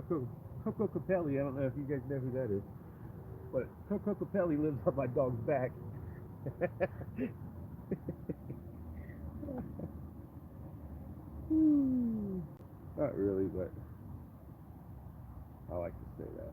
Coco Capelli. I don't know if you guys know who that is, but Coco Capelli lives on my dog's back. Not really, but I like to say that.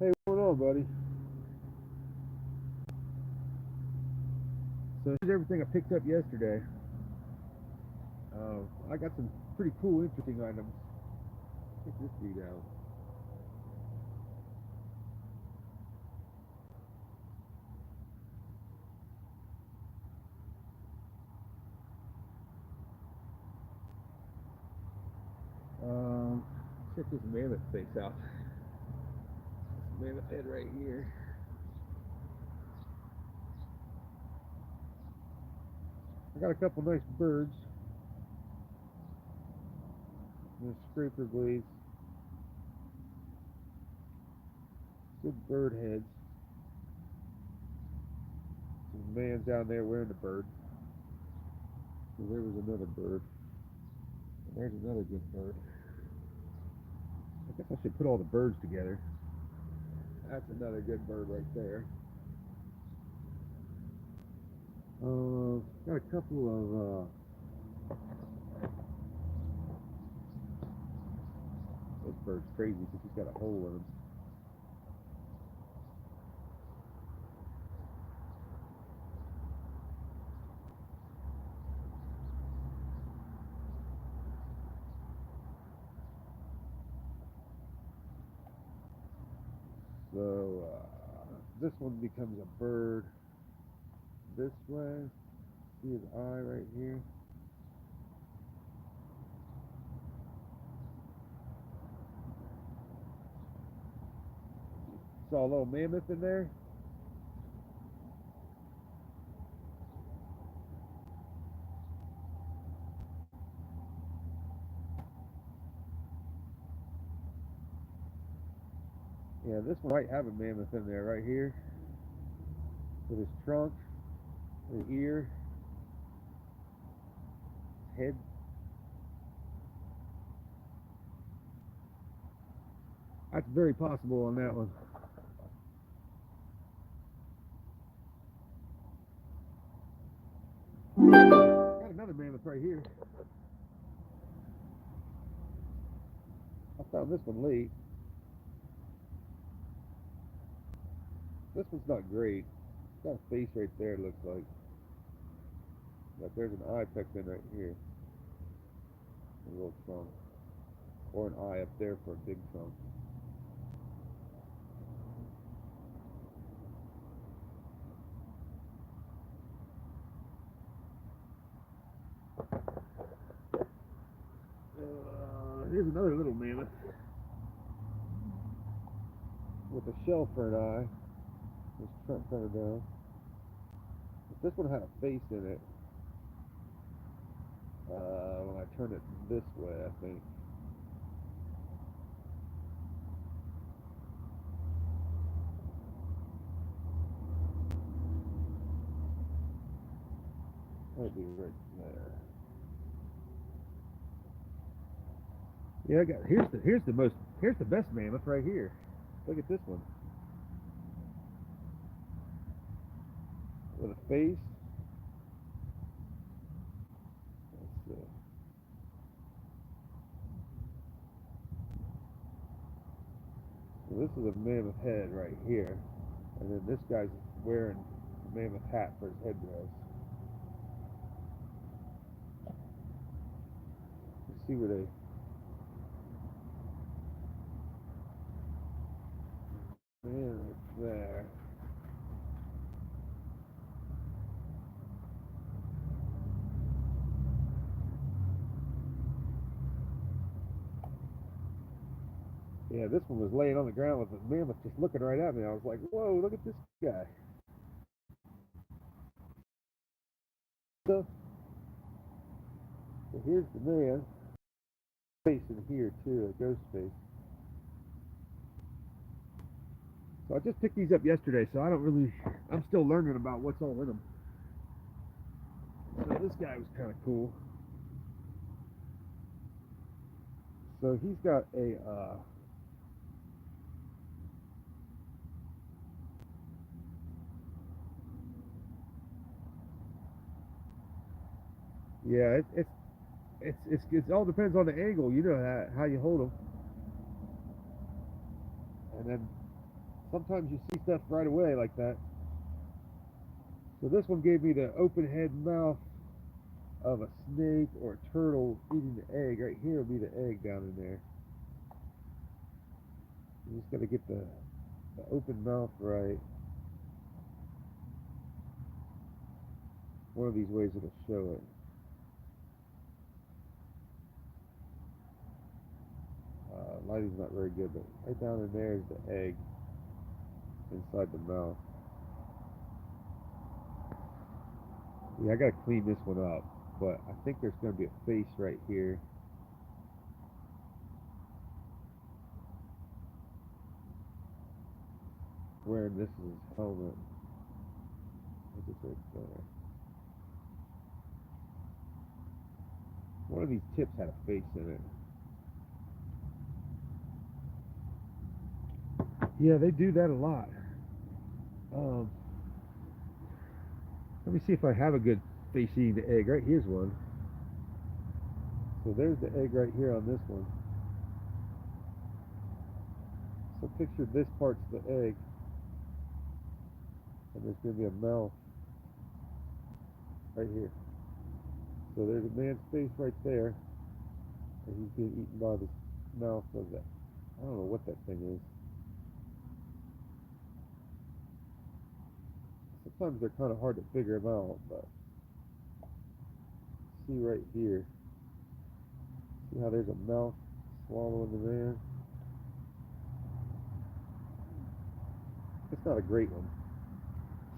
Hey, what's going on, buddy? So here's everything I picked up yesterday. I got some pretty cool, interesting items. Check this dude out. Check this mammoth face out. This mammoth head right here. I got a couple nice birds. There's scraper blades. Good bird heads. Some man down there wearing the bird. So there was another bird. And there's another good bird. I guess I should put all the birds together. That's another good bird right there. Got a couple of this bird's crazy because he's got a hole in him. So this one becomes a bird this way. See his eye right here? Saw a little mammoth in there. Yeah, this one might have a mammoth in there right here. With his trunk, his ear, his head. That's very possible on that one. Got another mammoth right here. I found this one late. This one's not great. It's got a face right there, it looks like. But there's an eye pecked in right here. A little trunk. Or an eye up there for a big trunk. Here's another little mammoth with a shell for an eye. His trunk kind of down. But this one had a face in it. When I turn it this way, I think. Might be right there. Yeah, I got here's the best mammoth right here. Look at this one. With a face. Let's see. So this is a mammoth head right here. And then this guy's wearing a mammoth hat for his headdress. Let's see where they man, right there. Yeah, this one was laying on the ground with the mammoth just looking right at me. I was like, whoa, look at this guy. So here's the man. Face in here too, a ghost face. So I just picked these up yesterday, so I'm still learning about what's all in them. So this guy was kind of cool. So he's got a yeah, it all depends on the angle, you know how you hold them. And then sometimes you see stuff right away like that. So this one gave me the open head mouth of a snake or a turtle eating the egg. Right here will be the egg down in there. You just got to get the open mouth right. One of these ways it'll show it. Lighting's not very good, but right down in there is the egg inside the mouth. Yeah, I gotta clean this one up, but I think there's gonna be a face right here. Wearing this is his helmet. I think it's right there. One of these tips had a face in it. Yeah, they do that a lot. Let me see if I have a good face eating the egg. Right here's one. So there's the egg right here on this one. So picture this part's the egg, and there's going to be a mouth right here. So there's a man's face right there, and he's being eaten by the mouth of that. I don't know what that thing is. Sometimes they're kind of hard to figure them out, but see right here. See how there's a mouth swallowing the man? It's not a great one.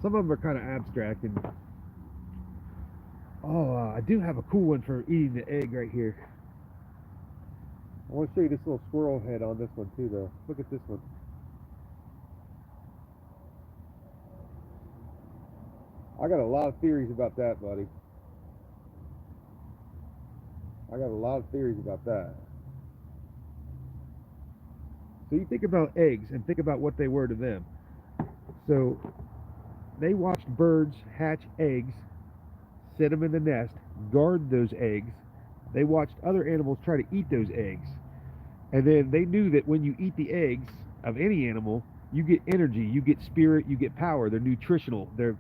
Some of them are kind of abstract, and I do have a cool one for eating the egg right here. I want to show you this little squirrel head on this one too, though. Look at this one. I got a lot of theories about that, buddy. I got a lot of theories about that. So you think about eggs and think about what they were to them. So they watched birds hatch eggs, set them in the nest, guard those eggs. They watched other animals try to eat those eggs. And then they knew that when you eat the eggs of any animal, you get energy, you get spirit, you get power. They're nutritional. They're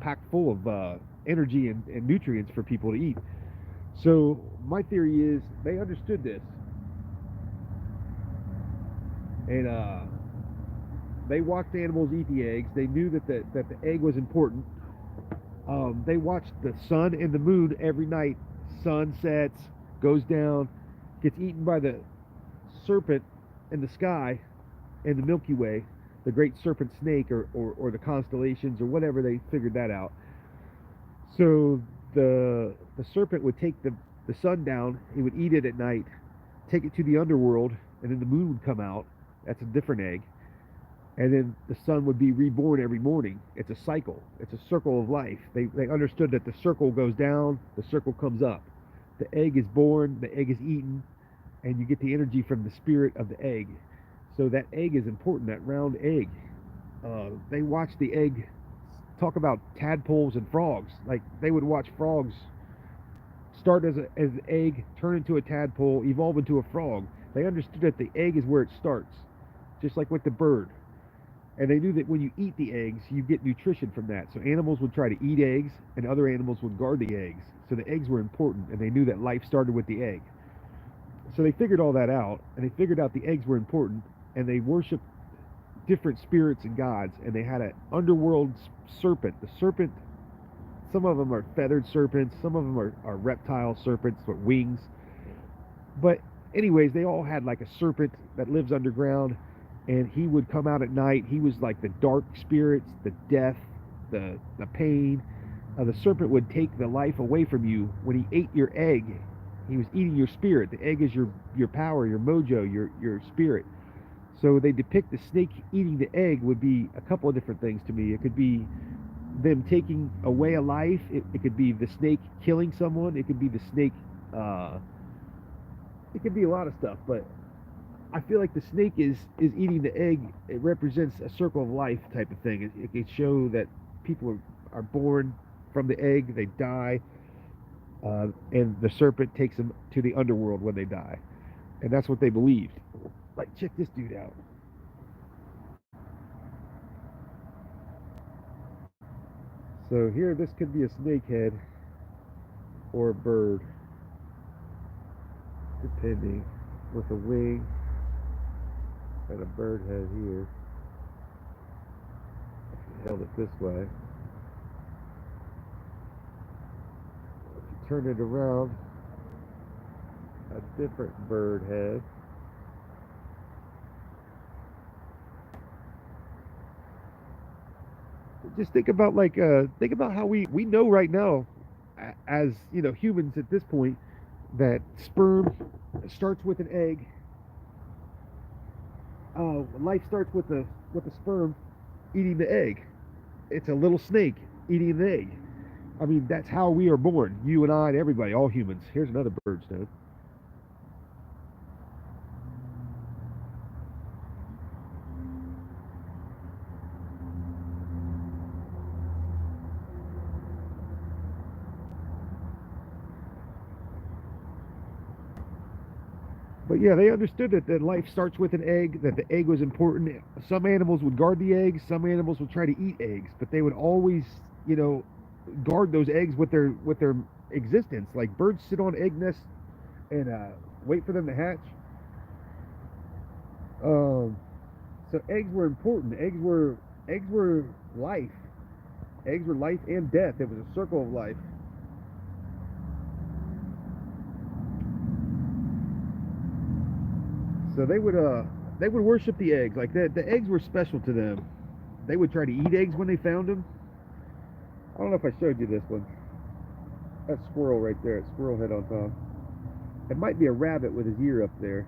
packed full of energy and nutrients for people to eat. So my theory is they understood this, and they watched animals eat the eggs. They knew that the egg was important. They watched the sun and the moon every night. Sun sets, goes down, gets eaten by the serpent in the sky in the Milky Way, the great serpent snake, or the constellations, or whatever. They figured that out. So the serpent would take the sun down, he would eat it at night, take it to the underworld, and then the moon would come out. That's a different egg. And then the sun would be reborn every morning. It's a cycle. It's a circle of life. They understood that the circle goes down, the circle comes up. The egg is born, the egg is eaten, and you get the energy from the spirit of the egg. So that egg is important, that round egg. They watch the egg. Talk about tadpoles and frogs. Like, they would watch frogs start as an egg, turn into a tadpole, evolve into a frog. They understood that the egg is where it starts, just like with the bird. And they knew that when you eat the eggs, you get nutrition from that. So animals would try to eat eggs, and other animals would guard the eggs. So the eggs were important, and they knew that life started with the egg. So they figured all that out, and they figured out the eggs were important, and they worshiped different spirits and gods, and they had an underworld serpent. The serpent, some of them are feathered serpents, some of them are reptile serpents with wings. But anyways, they all had like a serpent that lives underground, and he would come out at night. He was like the dark spirits, the death, the pain. The serpent would take the life away from you. When he ate your egg, he was eating your spirit. The egg is your power, your mojo, your spirit. So they depict the snake eating the egg would be a couple of different things to me. It could be them taking away a life. It could be the snake killing someone. It could be the snake. It could be a lot of stuff, but I feel like the snake is eating the egg. It represents a circle of life type of thing. It could show that people are born from the egg, they die, and the serpent takes them to the underworld when they die. And that's what they believed. Like, check this dude out. So here, this could be a snakehead or a bird, depending, with a wing and a bird head here. If you held it this way. If you turn it around, a different bird head. Just think about how we know right now, as you know, humans at this point, that sperm starts with an egg. Life starts with the sperm eating the egg. It's a little snake eating the egg. I mean, that's how we are born. You and I and everybody, all humans. Here's another bird stone. But yeah, they understood that life starts with an egg, that the egg was important. Some animals would guard the eggs, some animals would try to eat eggs, but they would always, you know, guard those eggs with their existence. Like birds sit on egg nests and wait for them to hatch. Um, so eggs were important. Eggs were life. Eggs were life and death. It was a circle of life. So they would worship the eggs. Like the eggs were special to them. They would try to eat eggs when they found them. I don't know if I showed you this one. That squirrel right there. That squirrel head on top. It might be a rabbit with his ear up there.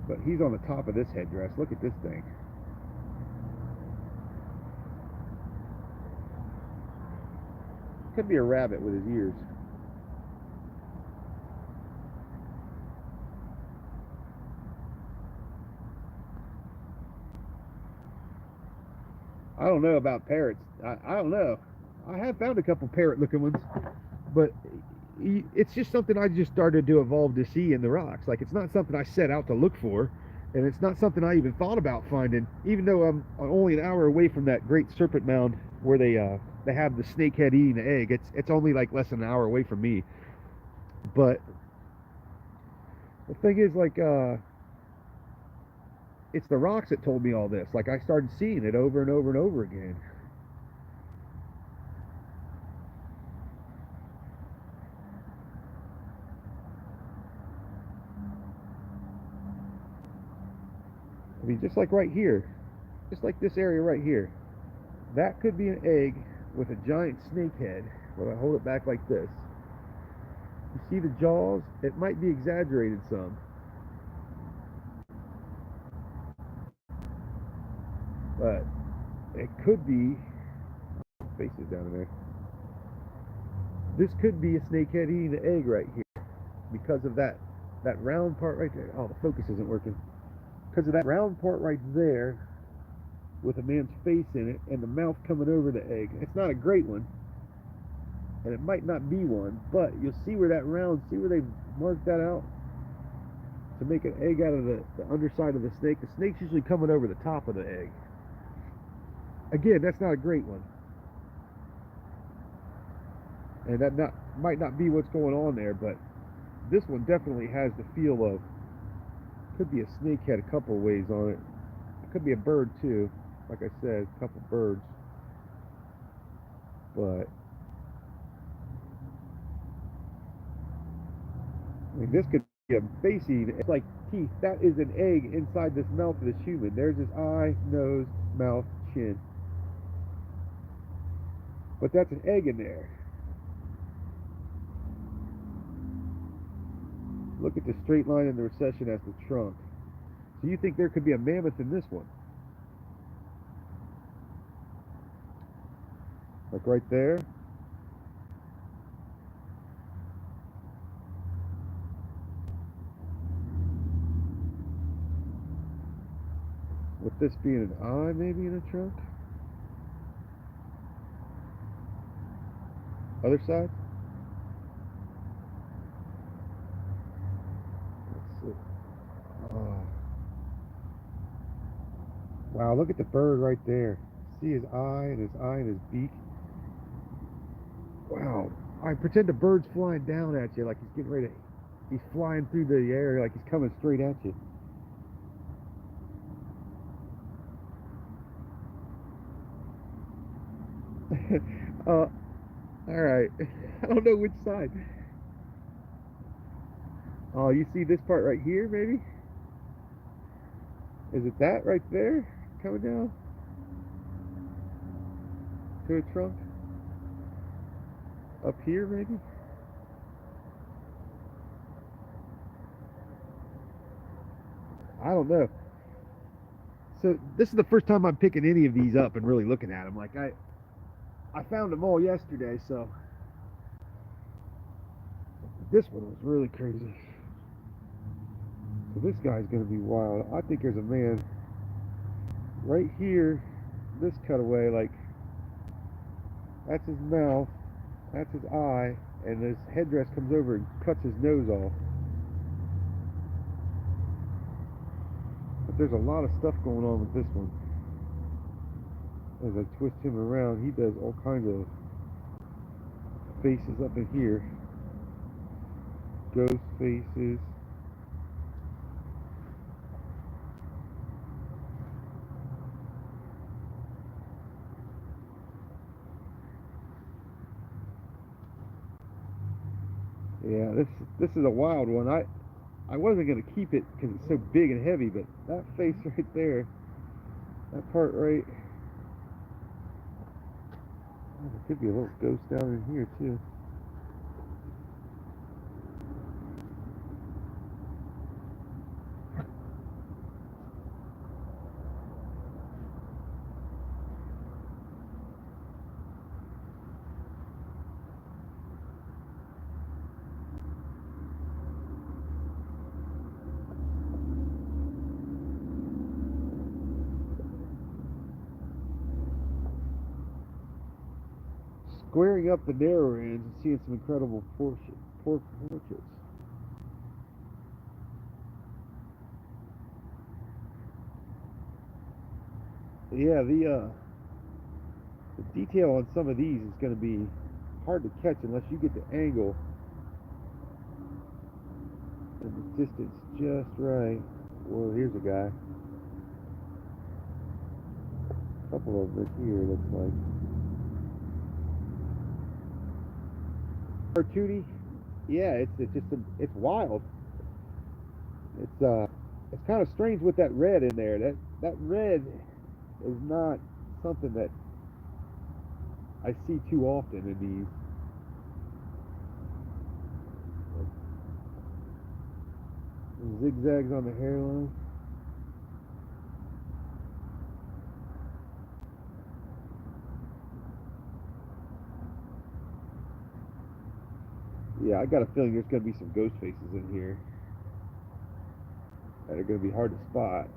But he's on the top of this headdress. Look at this thing. Could be a rabbit with his ears. I don't know about parrots. I don't know. I have found a couple parrot-looking ones, but it's just something I just started to evolve to see in the rocks. Like it's not something I set out to look for, and it's not something I even thought about finding. Even though I'm only an hour away from that great serpent mound where they have the snakehead eating the egg. It's only like less than an hour away from me. But the thing is, like, it's the rocks that told me all this. Like I started seeing it over and over and over again. I mean, just like right here, just like this area right here, that could be an egg with a giant snake head. When I hold it back like this, you see the jaws? It might be exaggerated some, but it could be. Faces down there. This could be a snakehead eating the egg right here because of that round part right there. Oh, the focus isn't working. Because of that round part right there with a man's face in it and the mouth coming over the egg. It's not a great one, and it might not be one, but you'll see where that round, see where they marked that out to make an egg out of the underside of the snake. The snake's usually coming over the top of the egg. Again, that's not a great one, and that might not be what's going on there, but this one definitely has the feel of, could be a snakehead a couple ways on it. It could be a bird too, like I said, a couple birds, but I mean, this could be a face eating. It's like teeth. That is an egg inside this mouth of this human. There's his eye, nose, mouth, chin. But that's an egg in there. Look at the straight line in the recession as the trunk. So you think there could be a mammoth in this one? Like right there? With this being an eye maybe in the trunk? Other side? Let's see. Oh. Wow, look at the bird right there. See his eye and his eye and his beak. Wow. I pretend the bird's flying down at you like he's getting ready to, he's flying through the air like he's coming straight at you. Alright. I don't know which side. Oh, you see this part right here, maybe? Is it that right there? Coming down? To a trunk? Up here, maybe? I don't know. So this is the first time I'm picking any of these up and really looking at them. Like I found them all yesterday, so this one was really crazy. So this guy's gonna be wild. I think there's a man right here, this cutaway, like that's his mouth, that's his eye, and this headdress comes over and cuts his nose off. But there's a lot of stuff going on with this one. As I twist him around, he does all kinds of faces up in here. Ghost faces. Yeah, this is a wild one. I wasn't gonna keep it because it's so big and heavy, but that face right there, that part right, oh, there could be a little ghost down in here too. Squaring up the narrow ends and seeing some incredible portraits. Yeah, the detail on some of these is going to be hard to catch unless you get the angle and the distance just right. Well, here's a guy. A couple of them here, looks like. Cartoony. Yeah, it's just it's wild. It's kind of strange with that red in there. That red is not something that I see too often in these. Zigzags on the hairline. Yeah, I got a feeling there's going to be some ghost faces in here that are going to be hard to spot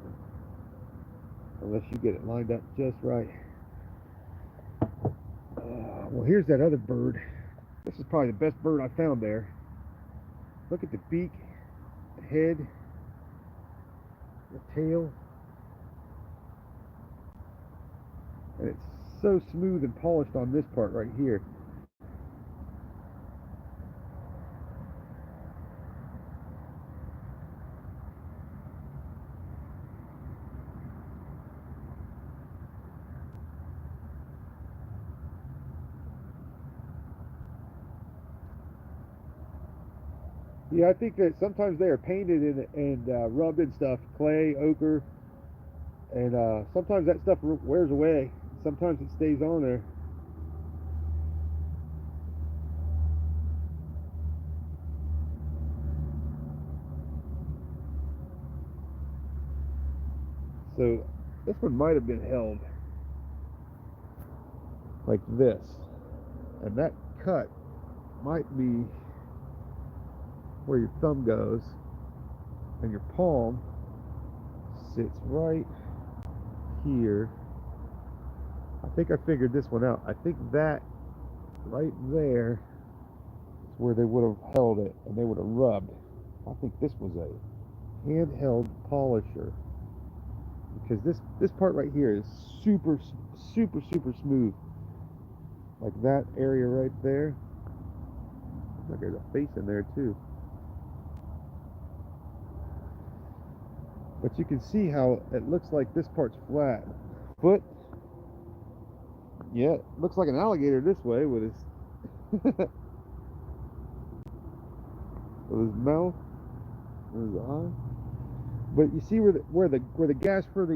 unless you get it lined up just right. Well, here's that other bird. This is probably the best bird I found there. Look at the beak, the head, the tail. And it's so smooth and polished on this part right here. Yeah, I think that sometimes they are painted and rubbed and stuff, clay, ochre, and sometimes that stuff wears away. Sometimes it stays on there. So this one might have been held like this, and that cut might be where your thumb goes, and your palm sits right here. I think I figured this one out. I think that right there is where they would have held it and they would have rubbed. I think this was a handheld polisher. because this part right here is super smooth. Like that area right there. Look, there's a face in there too. But you can see how it looks like this part's flat. Foot, yeah, looks like an alligator this way with his with his mouth, with his eye. But you see where the gash for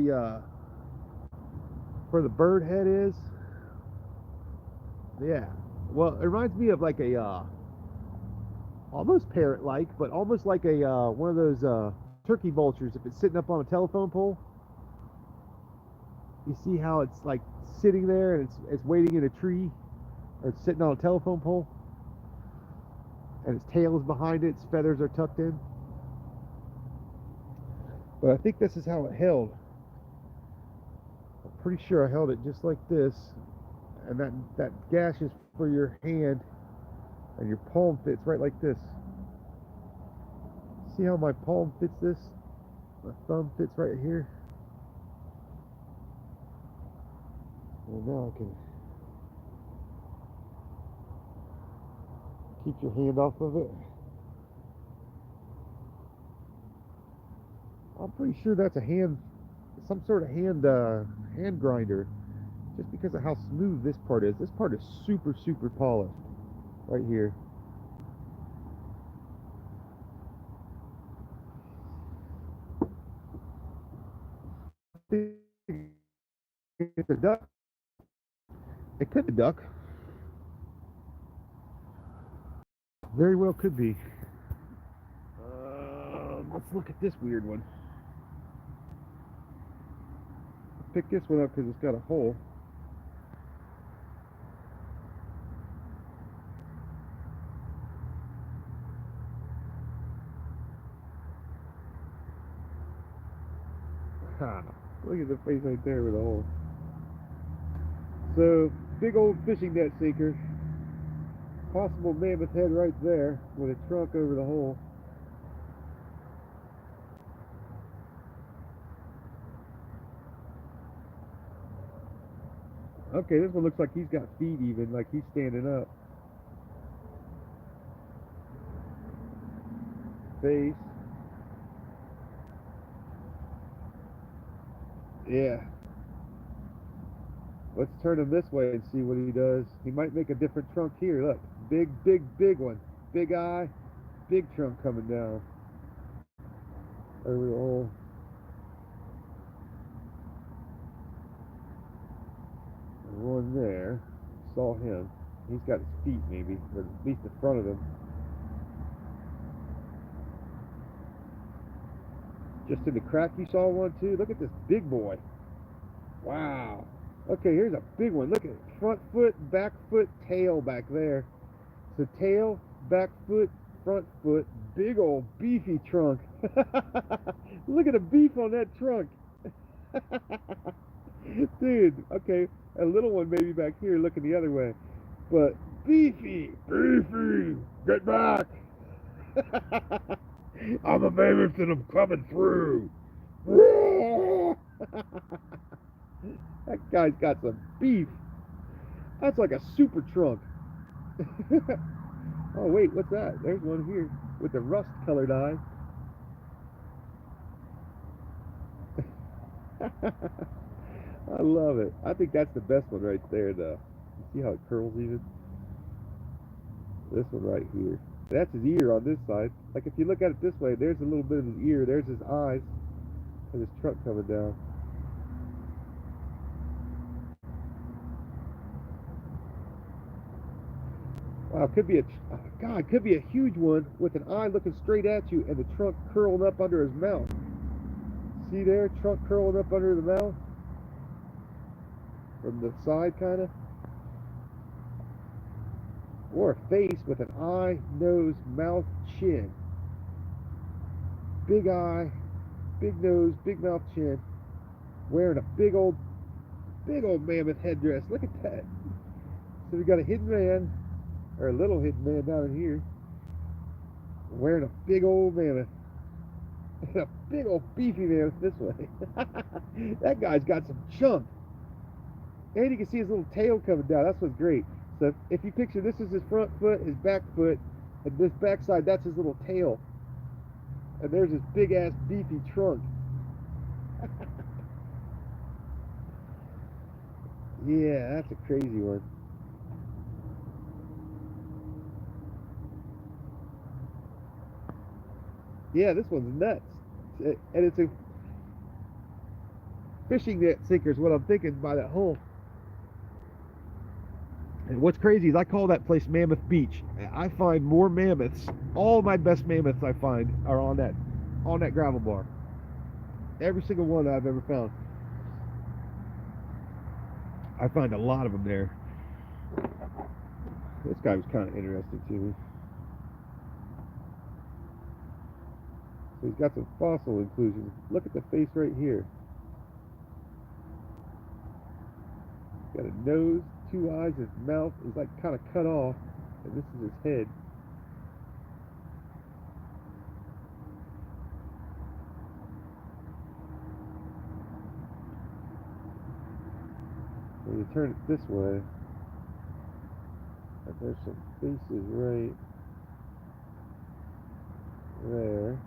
the bird head is? Yeah. Well, it reminds me of like a almost parrot-like, but almost like a one of those turkey vultures if it's sitting up on a telephone pole. You see how it's like sitting there and it's waiting in a tree, or it's sitting on a telephone pole, and its tail is behind it, its feathers are tucked in. But I think this is how it held. I'm pretty sure I held it just like this, and that gash is for your hand, and your palm fits right like this. See how my palm fits this? My thumb fits right here. Well, now I can keep your hand off of it. I'm pretty sure that's a hand, some sort of hand grinder, just because of how smooth this part is. This part is super polished right here. It's a duck. It could be a duck. Very well could be. Let's look at this weird one. Pick this one up because it's got a hole. Ha! Look at the face right there with a hole. So, big old fishing net sinker. Possible mammoth head right there with a trunk over the hole. Okay, this one looks like he's got feet even, like he's standing up. Face. Yeah. Let's turn him this way and see what he does. He might make a different trunk here. Look, big one. Big eye, big trunk coming down over the hole. One there. Saw him. He's got his feet maybe, or at least the front of him. Just in the crack you saw one too. Look at this big boy. Wow. Okay, here's a big one. Look at it. Front foot, back foot, tail back there. So tail, back foot, front foot, big old beefy trunk. Look at the beef on that trunk. Dude, okay, a little one maybe back here looking the other way. But beefy, get back. I'm a mammoth and I'm coming through. That guy's got some beef. That's like a super trunk. Oh wait, what's that? There's one here with the rust colored eye. I love it. I think that's the best one right there though. You see how it curls even? This one right here. That's his ear on this side. Like if you look at it this way, there's a little bit of his ear, there's his eyes, and his trunk coming down. Wow, could be could be a huge one with an eye looking straight at you and the trunk curled up under his mouth. See there, trunk curling up under the mouth? From the side, kind of. Or a face with an eye, nose, mouth, chin. Big eye, big nose, big mouth, chin. Wearing a big old mammoth headdress. Look at that. So we got a hidden man, or a little hidden man down in here, wearing a big old mammoth. And a big old beefy mammoth this way. That guy's got some chunk. And you can see his little tail coming down. That's what's great. So if you picture, this is his front foot, his back foot, and this backside, that's his little tail. And there's his big ass beefy trunk. Yeah, that's a crazy one. Yeah, this one's nuts. And it's a fishing net sinker is what I'm thinking by that hole. And what's crazy is I call that place Mammoth Beach. I find more mammoths. All my best mammoths I find are on that gravel bar. Every single one I've ever found. I find a lot of them there. This guy was kind of interesting to me. So he's got some fossil inclusions. Look at the face right here. He's got a nose, 2 eyes, his mouth is like kind of cut off, and this is his head. When you turn it this way, there's some faces right there.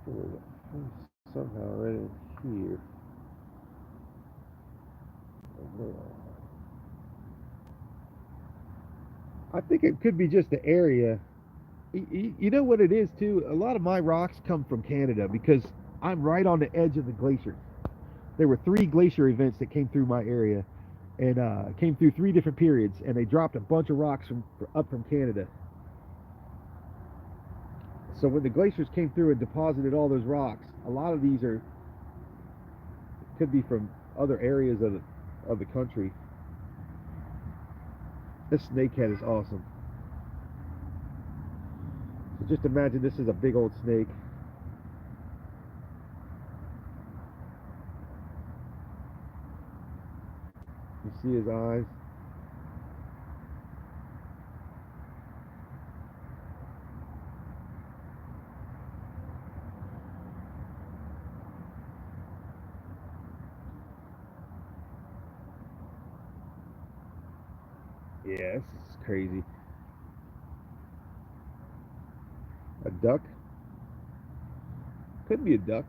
There's a face somehow right in here. I think it could be just the area. You know what it is too? A lot of my rocks come from Canada because I'm right on the edge of the glacier. There were 3 glacier events that came through my area, and came through 3 different periods, and they dropped a bunch of rocks up from Canada. So when the glaciers came through and deposited all those rocks, a lot of these could be from other areas of the country. This snakehead is awesome. So just imagine this is a big old snake. You see his eyes. Yeah, this is crazy. A duck? Could be a duck.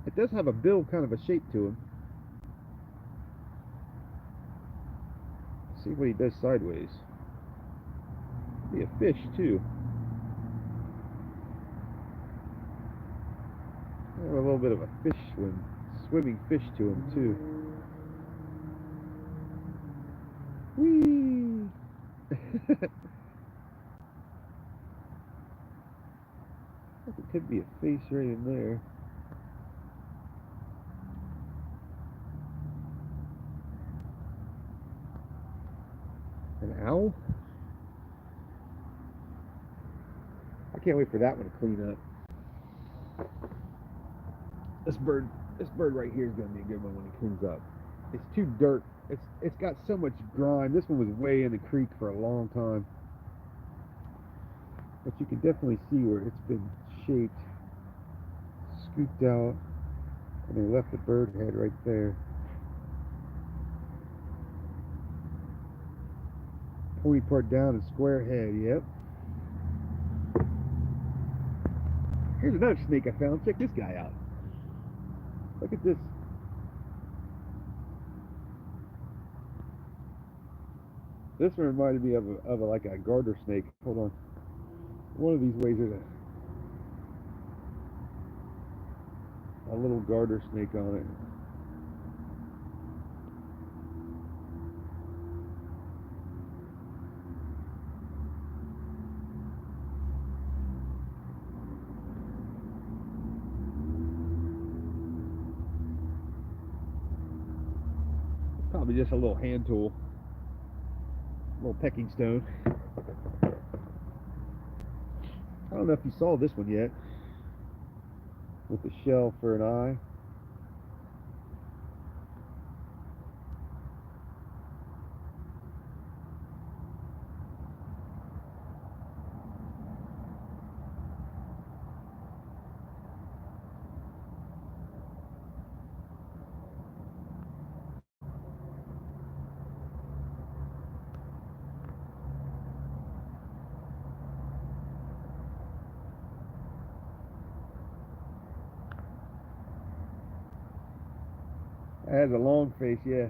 It does have a bill kind of a shape to him. See what he does sideways. Could be a fish too. Have a little bit of a fish swimming fish to him too. Whee! It could be a face right in there. An owl? I can't wait for that one to clean up. This bird right here is going to be a good one when it cleans up. It's too dirt. It's got so much grime. This one was way in the creek for a long time. But you can definitely see where it's been shaped, scooped out, and they left the bird head right there. Pointy part down and square head, yep. Here's another snake I found. Check this guy out. Look at this. This one reminded me of like a garter snake. Hold on. One of these ways there's a little garter snake on it. Probably just a little hand tool, a little pecking stone. I don't know if you saw this one yet, with the shell for an eye. It has a long face, yeah.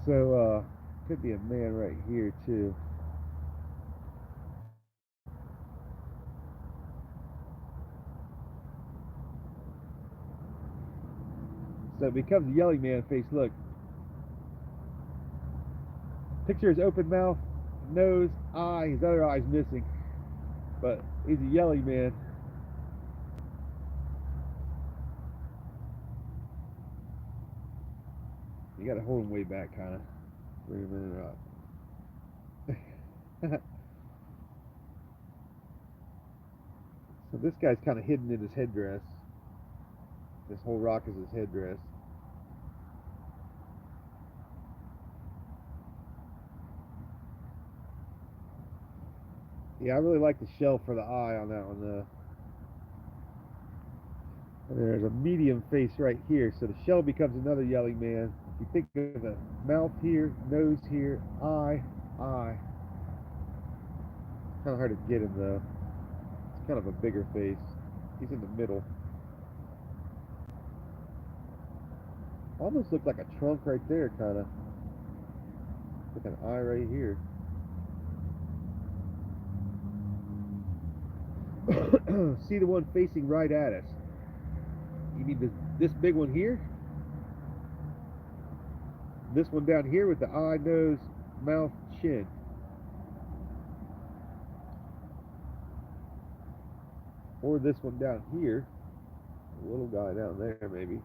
So, could be a man right here, too. So it becomes a yelling man face. Look, picture his open mouth, nose, eye. His other eye's missing, but he's a yelling man. You gotta hold him way back, kind of. Bring him in and out. So this guy's kind of hidden in his headdress. This whole rock is his headdress. Yeah, I really like the shell for the eye on that one. And there's a medium face right here, so the shell becomes another yelling man. If you think of the mouth here, nose here, eye. It's kind of hard to get him though. It's kind of a bigger face. He's in the middle. Almost looked like a trunk right there, kind of. With an eye right here. See the one facing right at us? You mean this big one here? This one down here with the eye, nose, mouth, chin. Or this one down here. The little guy down there, maybe.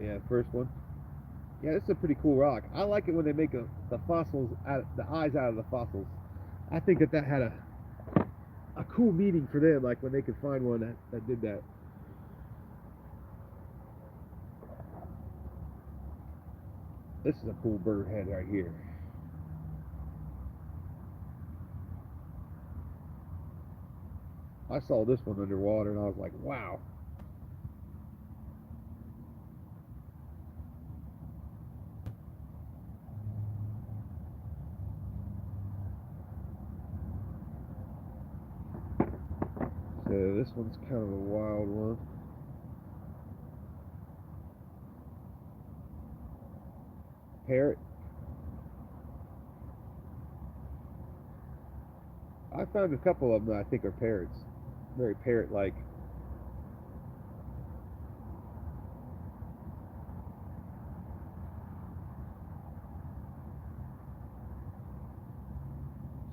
Yeah, first one. Yeah, this is a pretty cool rock. I like it when they make the fossils, the eyes out of the fossils. I think that had a cool meaning for them, like when they could find one that did that. This is a cool bird head right here. I saw this one underwater and I was like, wow. So this one's kind of a wild one. Parrot. I found a couple of them that I think are parrots. Very parrot-like.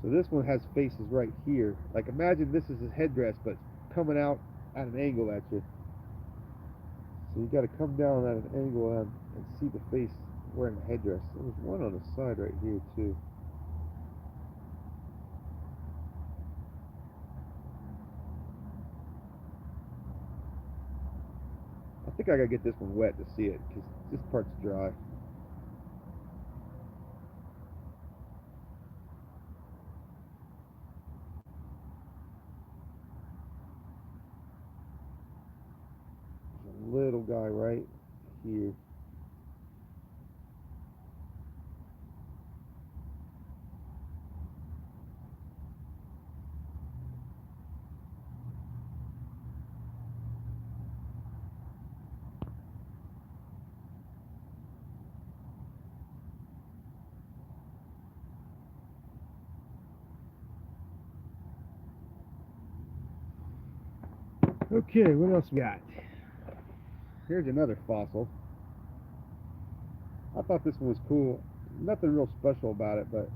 So this one has faces right here. Like imagine this is his headdress, but coming out at an angle at you. So you got to come down at an angle and see the face wearing the headdress. There's one on the side right here too. I think I gotta get this one wet to see it because this part's dry. There's a little guy right here. Okay, what else we got? Here's another fossil. I thought this one was cool. Nothing real special about it, but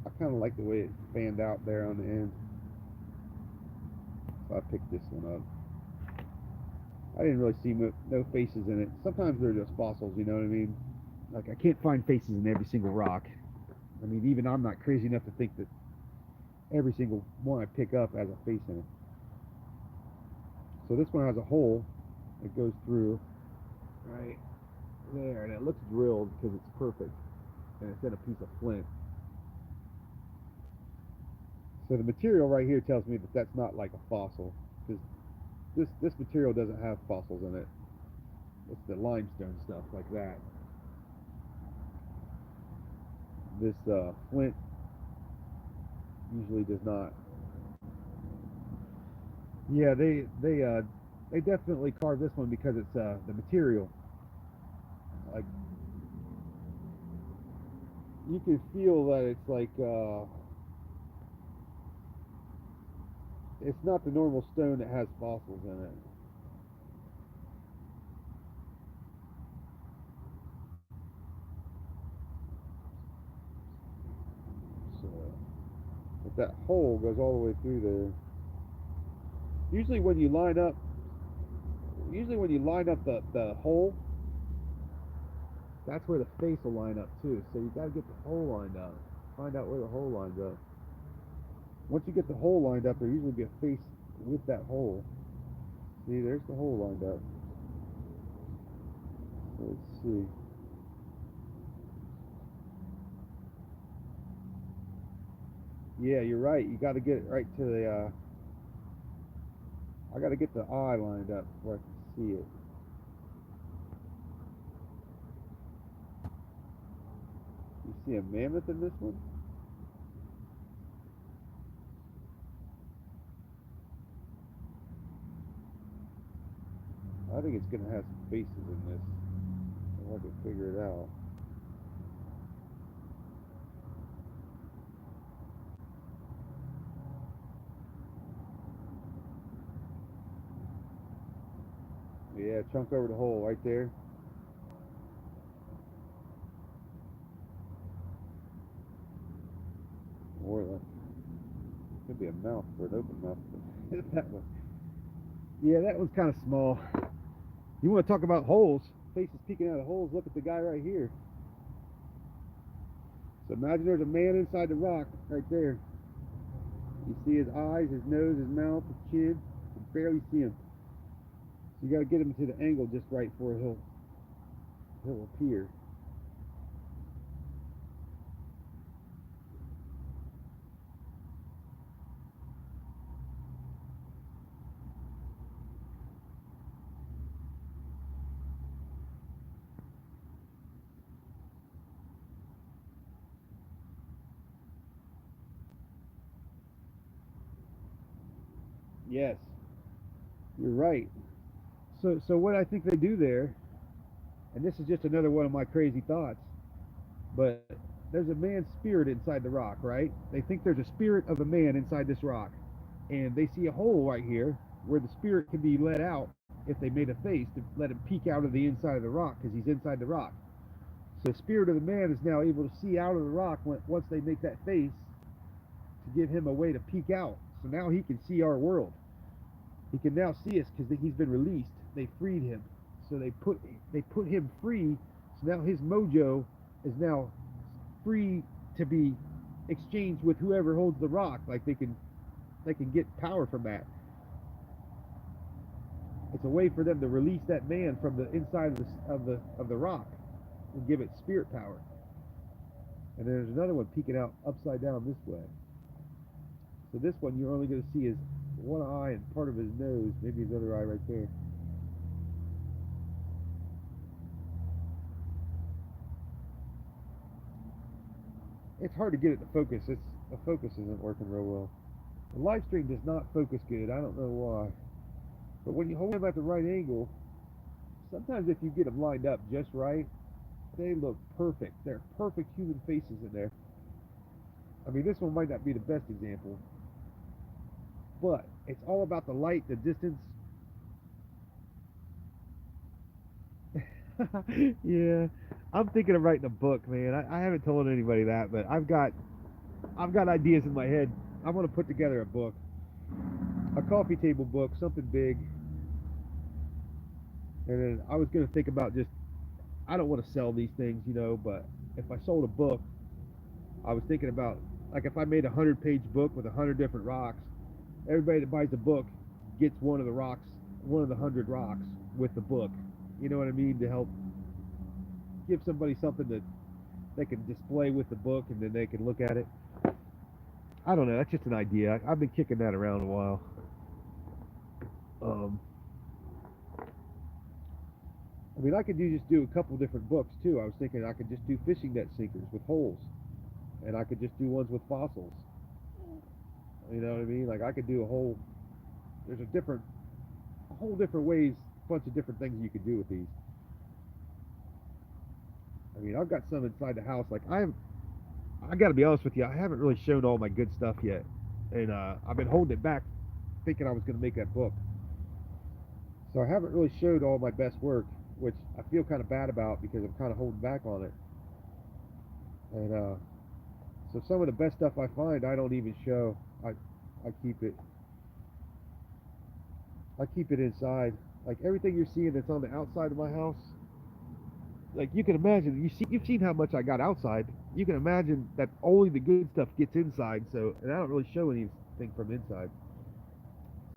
I kind of like the way it fanned out there on the end. So I picked this one up. I didn't really see no faces in it. Sometimes they're just fossils, you know what I mean? Like, I can't find faces in every single rock. I mean, even I'm not crazy enough to think that every single one I pick up has a face in it. So this one has a hole that goes through right there, and it looks drilled because it's perfect, and it's in a piece of flint. So the material right here tells me that that's not like a fossil, because this material doesn't have fossils in it. It's the limestone stuff like that. This flint usually does not. Yeah, they definitely carved this one because it's the material. Like, you can feel that it's like it's not the normal stone that has fossils in it. So, but that hole goes all the way through there. Usually when you line up, the hole, that's where the face will line up too. So you got to get the hole lined up. Find out where the hole lines up. Once you get the hole lined up, there usually be a face with that hole. See, there's the hole lined up. Let's see. Yeah, you're right. You got to get it right to the. I got to get the eye lined up before I can see it. You see a mammoth in this one? I think it's gonna have some faces in this. If I can figure it out. Yeah, chunk over the hole right there. Or could be a mouth for an open mouth. That one. Yeah, that one's kind of small. You want to talk about holes? Faces peeking out of holes. Look at the guy right here. So imagine there's a man inside the rock right there. You see his eyes, his nose, his mouth, his chin. You can barely see him. So you got to get him to the angle just right for he'll appear. Yes, you're right. So what I think they do there, and this is just another one of my crazy thoughts, but there's a man's spirit inside the rock, right? They think there's a spirit of a man inside this rock, and they see a hole right here where the spirit can be let out if they made a face to let him peek out of the inside of the rock because he's inside the rock. So the spirit of the man is now able to see out of the rock once they make that face to give him a way to peek out. So now he can see our world. He can now see us because he's been released. They freed him. So they put him free. So now his mojo is now free to be exchanged with whoever holds the rock. Like they can get power from that. It's a way for them to release that man from the inside of the rock and give it spirit power. And then there's another one peeking out upside down this way. So this one you're only going to see his one eye and part of his nose, maybe his other eye right there. It's hard to get it to focus. The focus isn't working real well. The live stream does not focus good. I don't know why. But when you hold them at the right angle, sometimes if you get them lined up just right, they look perfect. They're perfect human faces in there. I mean, this one might not be the best example, but it's all about the light, the distance. Yeah, I'm thinking of writing a book, man. I haven't told anybody that, but I've got ideas in my head. I want to put together a book, a coffee table book, something big. And then I was gonna think about just, I don't want to sell these things, but if I sold a book, I was thinking about, like, if I made 100-page book with 100 different rocks, everybody that buys the book gets one of the rocks, one of the 100 rocks with the book. You know what I mean? To help give somebody something that they can display with the book, and then they can look at it. I don't know. That's just an idea. I've been kicking that around a while. Um, I mean, I could just do a couple different books too. I was thinking I could just do fishing net sinkers with holes, and I could just do ones with fossils. You know what I mean? Like, I could do a whole. There's a whole different ways, a bunch of different things you could do with these. I mean, I've got some inside the house. Like, I got to be honest with you, I haven't really shown all my good stuff yet, and I've been holding it back, thinking I was going to make that book. So I haven't really showed all my best work, which I feel kind of bad about because I'm kind of holding back on it. And so some of the best stuff I find, I don't even show. I keep it. I keep it inside. Like, everything you're seeing that's on the outside of my house, like, you can imagine, you've seen how much I got outside. You can imagine that only the good stuff gets inside. So, and I don't really show anything from inside.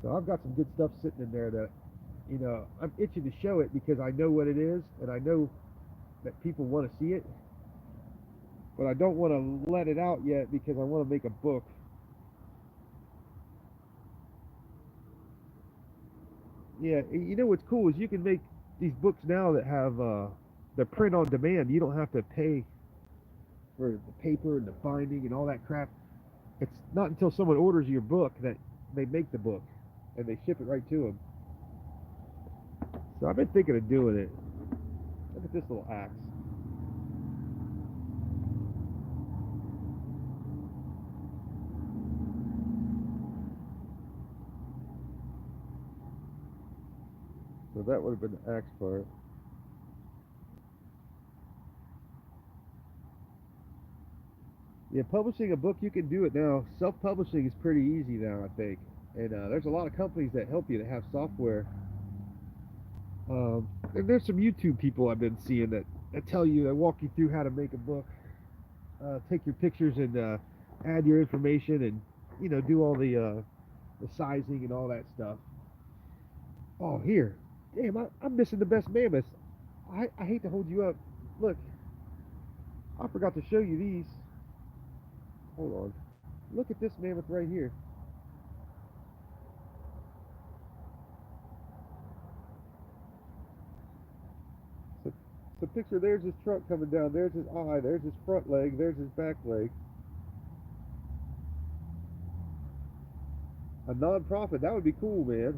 So I've got some good stuff sitting in there that, I'm itching to show it because I know what it is, and I know that people want to see it, but I don't want to let it out yet because I want to make a book. Yeah, you know what's cool is you can make these books now that have the print on demand. You don't have to pay for the paper and the binding and all that crap. It's not until someone orders your book that they make the book and they ship it right to them. So I've been thinking of doing it. Look at this little axe. So that would have been the axe part. Yeah, publishing a book, you can do it now. Self-publishing is pretty easy now, I think. And there's a lot of companies that help you that have software. And there's some YouTube people I've been seeing that tell you, that walk you through how to make a book. Take your pictures and add your information, and do all the sizing and all that stuff. Oh, here, damn, I'm missing the best mammoths. I hate to hold you up. Look, I forgot to show you these. Hold on. Look at this mammoth right here. So, so picture, there's his trunk coming down. There's his eye. There's his front leg. There's his back leg. A non-profit. That would be cool, man.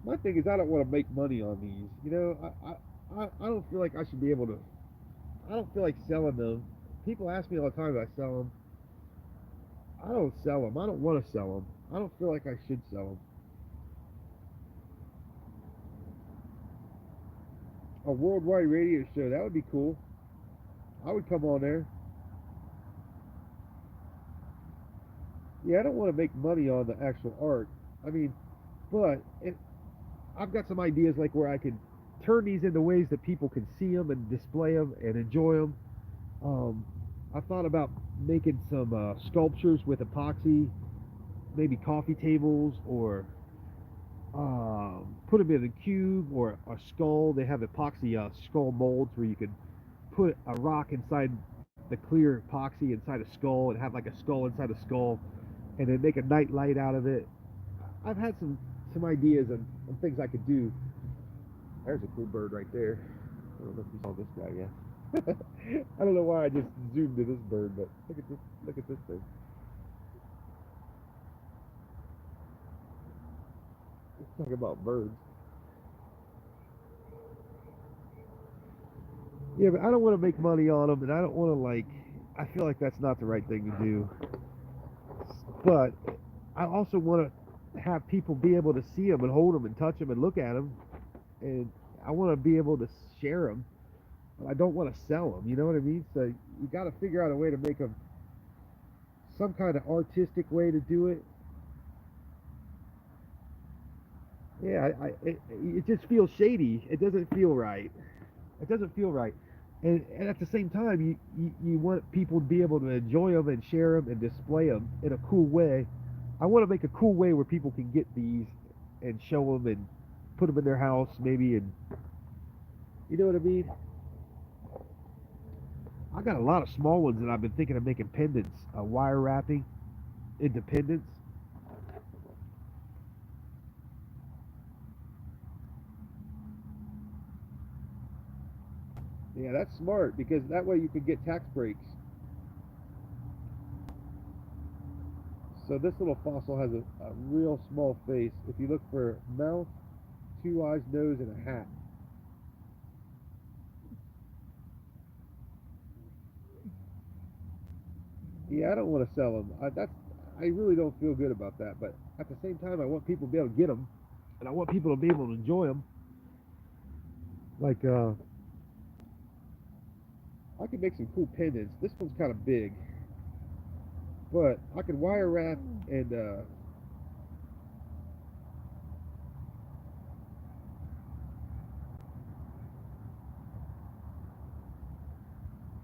My thing is, I don't want to make money on these. I don't feel like I should be able to. I don't feel like selling them. People ask me all the time if I sell them. I don't sell them. I don't want to sell them. I don't feel like I should sell them. A worldwide radio show, that would be cool. I would come on there. Yeah, I don't want to make money on the actual art. I mean, but I've got some ideas, like, where I could turn these into ways that people can see them and display them and enjoy them. Um, I thought about making some sculptures with epoxy, maybe coffee tables, or put them in a cube or a skull. They have epoxy skull molds where you could put a rock inside the clear epoxy inside a skull and have like a skull inside a skull, and then make a night light out of it. I've had some ideas on things I could do. There's a cool bird right there. I don't know if you saw this guy yet. I don't know why I just zoomed to this bird, but look at this. Look at this thing. Let's talk about birds. Yeah, but I don't want to make money on them, and I don't want to, like. I feel like that's not the right thing to do. But I also want to have people be able to see them and hold them and touch them and look at them, and I want to be able to share them. But I don't want to sell them. You know what I mean? So you got to figure out a way to make them some kind of artistic way to do it. Yeah, it just feels shady. It doesn't feel right. It doesn't feel right. And at the same time, you want people to be able to enjoy them and share them and display them in a cool way. I want to make a cool way where people can get these and show them and put them in their house maybe, and you know what I mean. I got a lot of small ones that I've been thinking of making pendants, wire wrapping, independence. Yeah, that's smart because that way you can get tax breaks. So this little fossil has a real small face. If you look for mouth, two eyes, nose, and a hat. Yeah, I don't want to sell them. I really don't feel good about that. But at the same time, I want people to be able to get them, and I want people to be able to enjoy them. Like I could make some cool pendants. This one's kind of big, but I could wire wrap and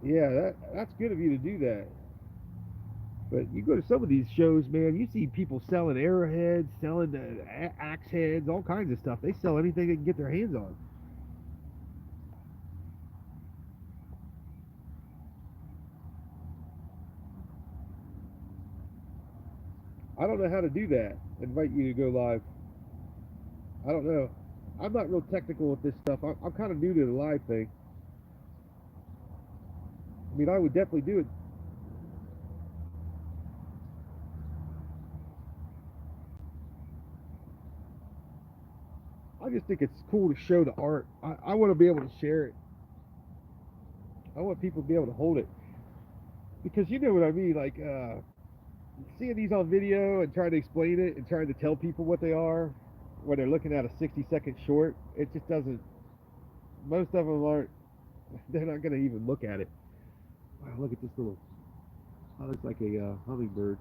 yeah, that's good of you to do that. But you go to some of these shows, man, you see people selling arrowheads, selling axe heads, all kinds of stuff. They sell anything they can get their hands on. I don't know how to do that. Invite you to go live. I don't know. I'm not real technical with this stuff. I'm kind of new to the live thing. I mean, I would definitely do it. I just think it's cool to show the art. I want to be able to share it. I want people to be able to hold it because you know what I mean. Like seeing these on video and trying to explain it and trying to tell people what they are when they're looking at a 60-second short, it just doesn't. Most of them aren't. They're not going to even look at it. Wow, look at this little. That looks like a hummingbird,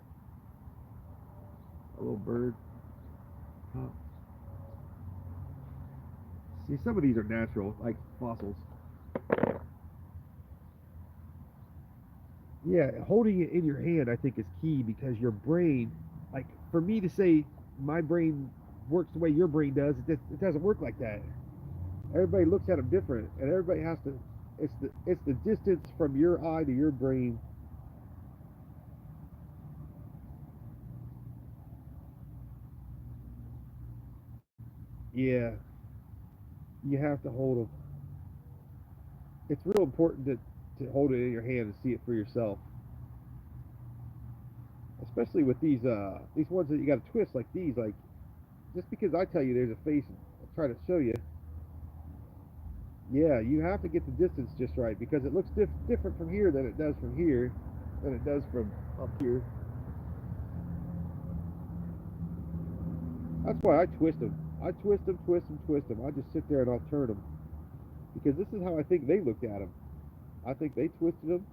a little bird. Huh. See, some of these are natural, like fossils. Yeah, holding it in your hand, I think, is key because your brain, like for me to say my brain works the way your brain does, it doesn't work like that. Everybody looks at them different, and everybody has to. It's the distance from your eye to your brain. Yeah, you have to hold them. It's real important to hold it in your hand and see it for yourself, especially with these ones that you got to twist like these. Like just because I tell you there's a face, I try to show you. Yeah, you have to get the distance just right because it looks different from here than it does from here, than it does from up here. That's why I twist them. I twist them, twist them, twist them. I just sit there and I'll turn them because this is how I think they looked at them. I think they twisted them.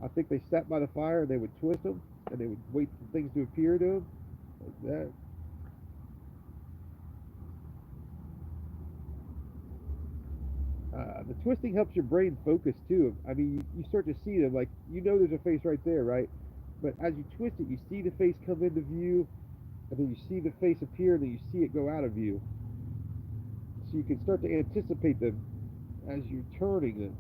I think they sat by the fire and they would twist them and they would wait for things to appear to them like that. The twisting helps your brain focus too. I mean, you start to see them like you know there's a face right there, right? But as you twist it, you see the face come into view, and then you see the face appear, and then you see it go out of view. So you can start to anticipate them as you're turning them.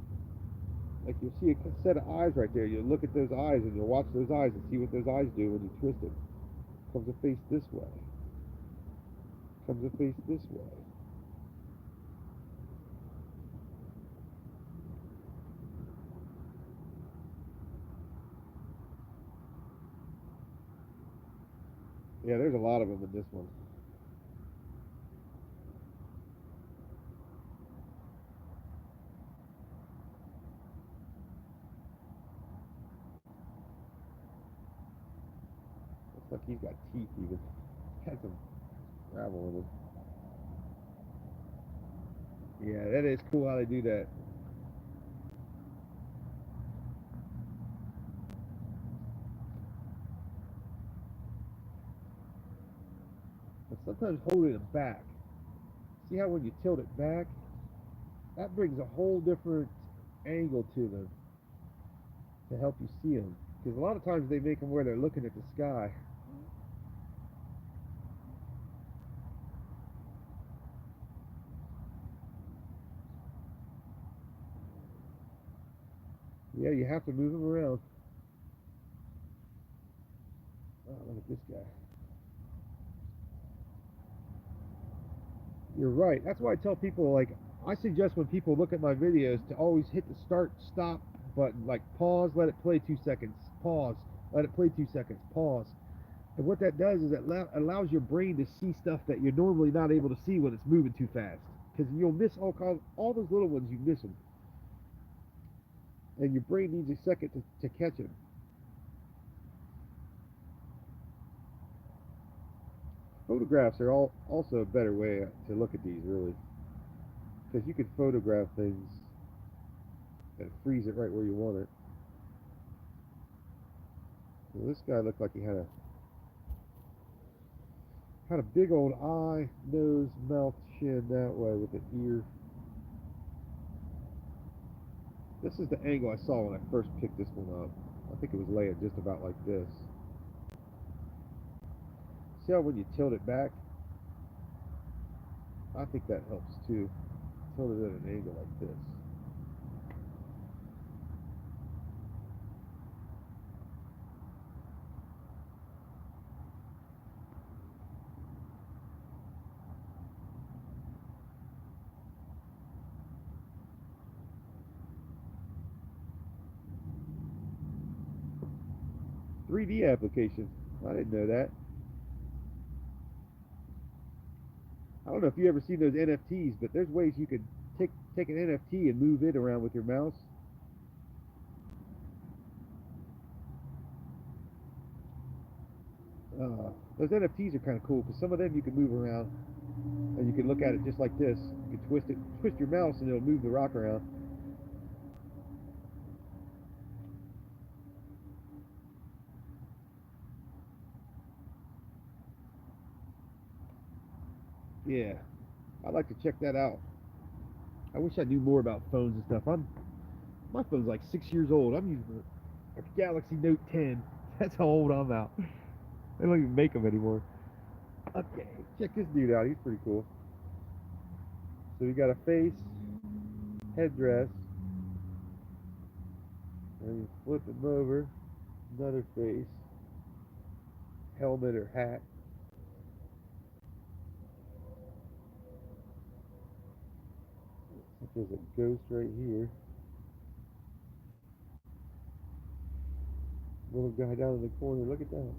Like you'll see a set of eyes right there. You'll look at those eyes and you'll watch those eyes and see what those eyes do when you twist it. Comes a face this way. Comes a face this way. Yeah, there's a lot of them in this one. Looks like he's got teeth even. Has some gravel in him. Yeah, that is cool how they do that. sometimes holding them back. See how when you tilt it back, that brings a whole different angle to them to help you see them. Because a lot of times they make them where they're looking at the sky. Yeah, you have to move them around. Oh, look at this guy. You're right. That's why I tell people, like, I suggest when people look at my videos to always hit the start, stop button. Like, pause, let it play 2 seconds. Pause, let it play 2 seconds. Pause. And what that does is it allows your brain to see stuff that you're normally not able to see when it's moving too fast. Because you'll miss all those little ones, you miss them. And your brain needs a second to catch them. Photographs are also a better way to look at these, really. Because you can photograph things and freeze it right where you want it. Well, this guy looked like he had a big old eye, nose, mouth, chin that way with an ear. This is the angle I saw when I first picked this one up. I think it was laying just about like this. See how when you tilt it back? I think that helps too. Tilt it at an angle like this. 3D application. I didn't know that. I don't know if you ever seen those NFTs, but there's ways you could take an NFT and move it around with your mouse. Those NFTs are kind of cool because some of them you can move around and you can look at it just like this. You can twist your mouse and it'll move the rock around. Yeah, I'd like to check that out. I wish I knew more about phones and stuff. My phone's like 6 years old. I'm using a Galaxy Note 10. That's how old I'm out. They don't even make them anymore. Okay, check this dude out. He's pretty cool. So we got a face, headdress, and you flip him over, another face, helmet or hat. There's a ghost right here. Little guy down in the corner. Look at that.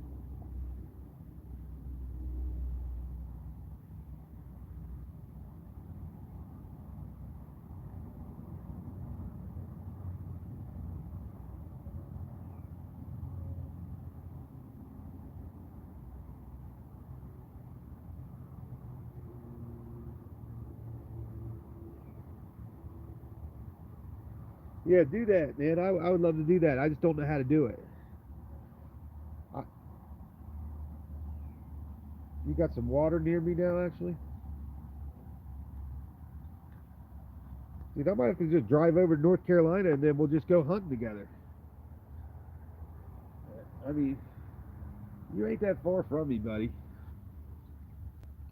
Yeah, do that, man. I would love to do that. I just don't know how to do it. I, you got some water near me now, actually? Dude, I might have to just drive over to North Carolina and then we'll just go hunting together. I mean, you ain't that far from me, buddy.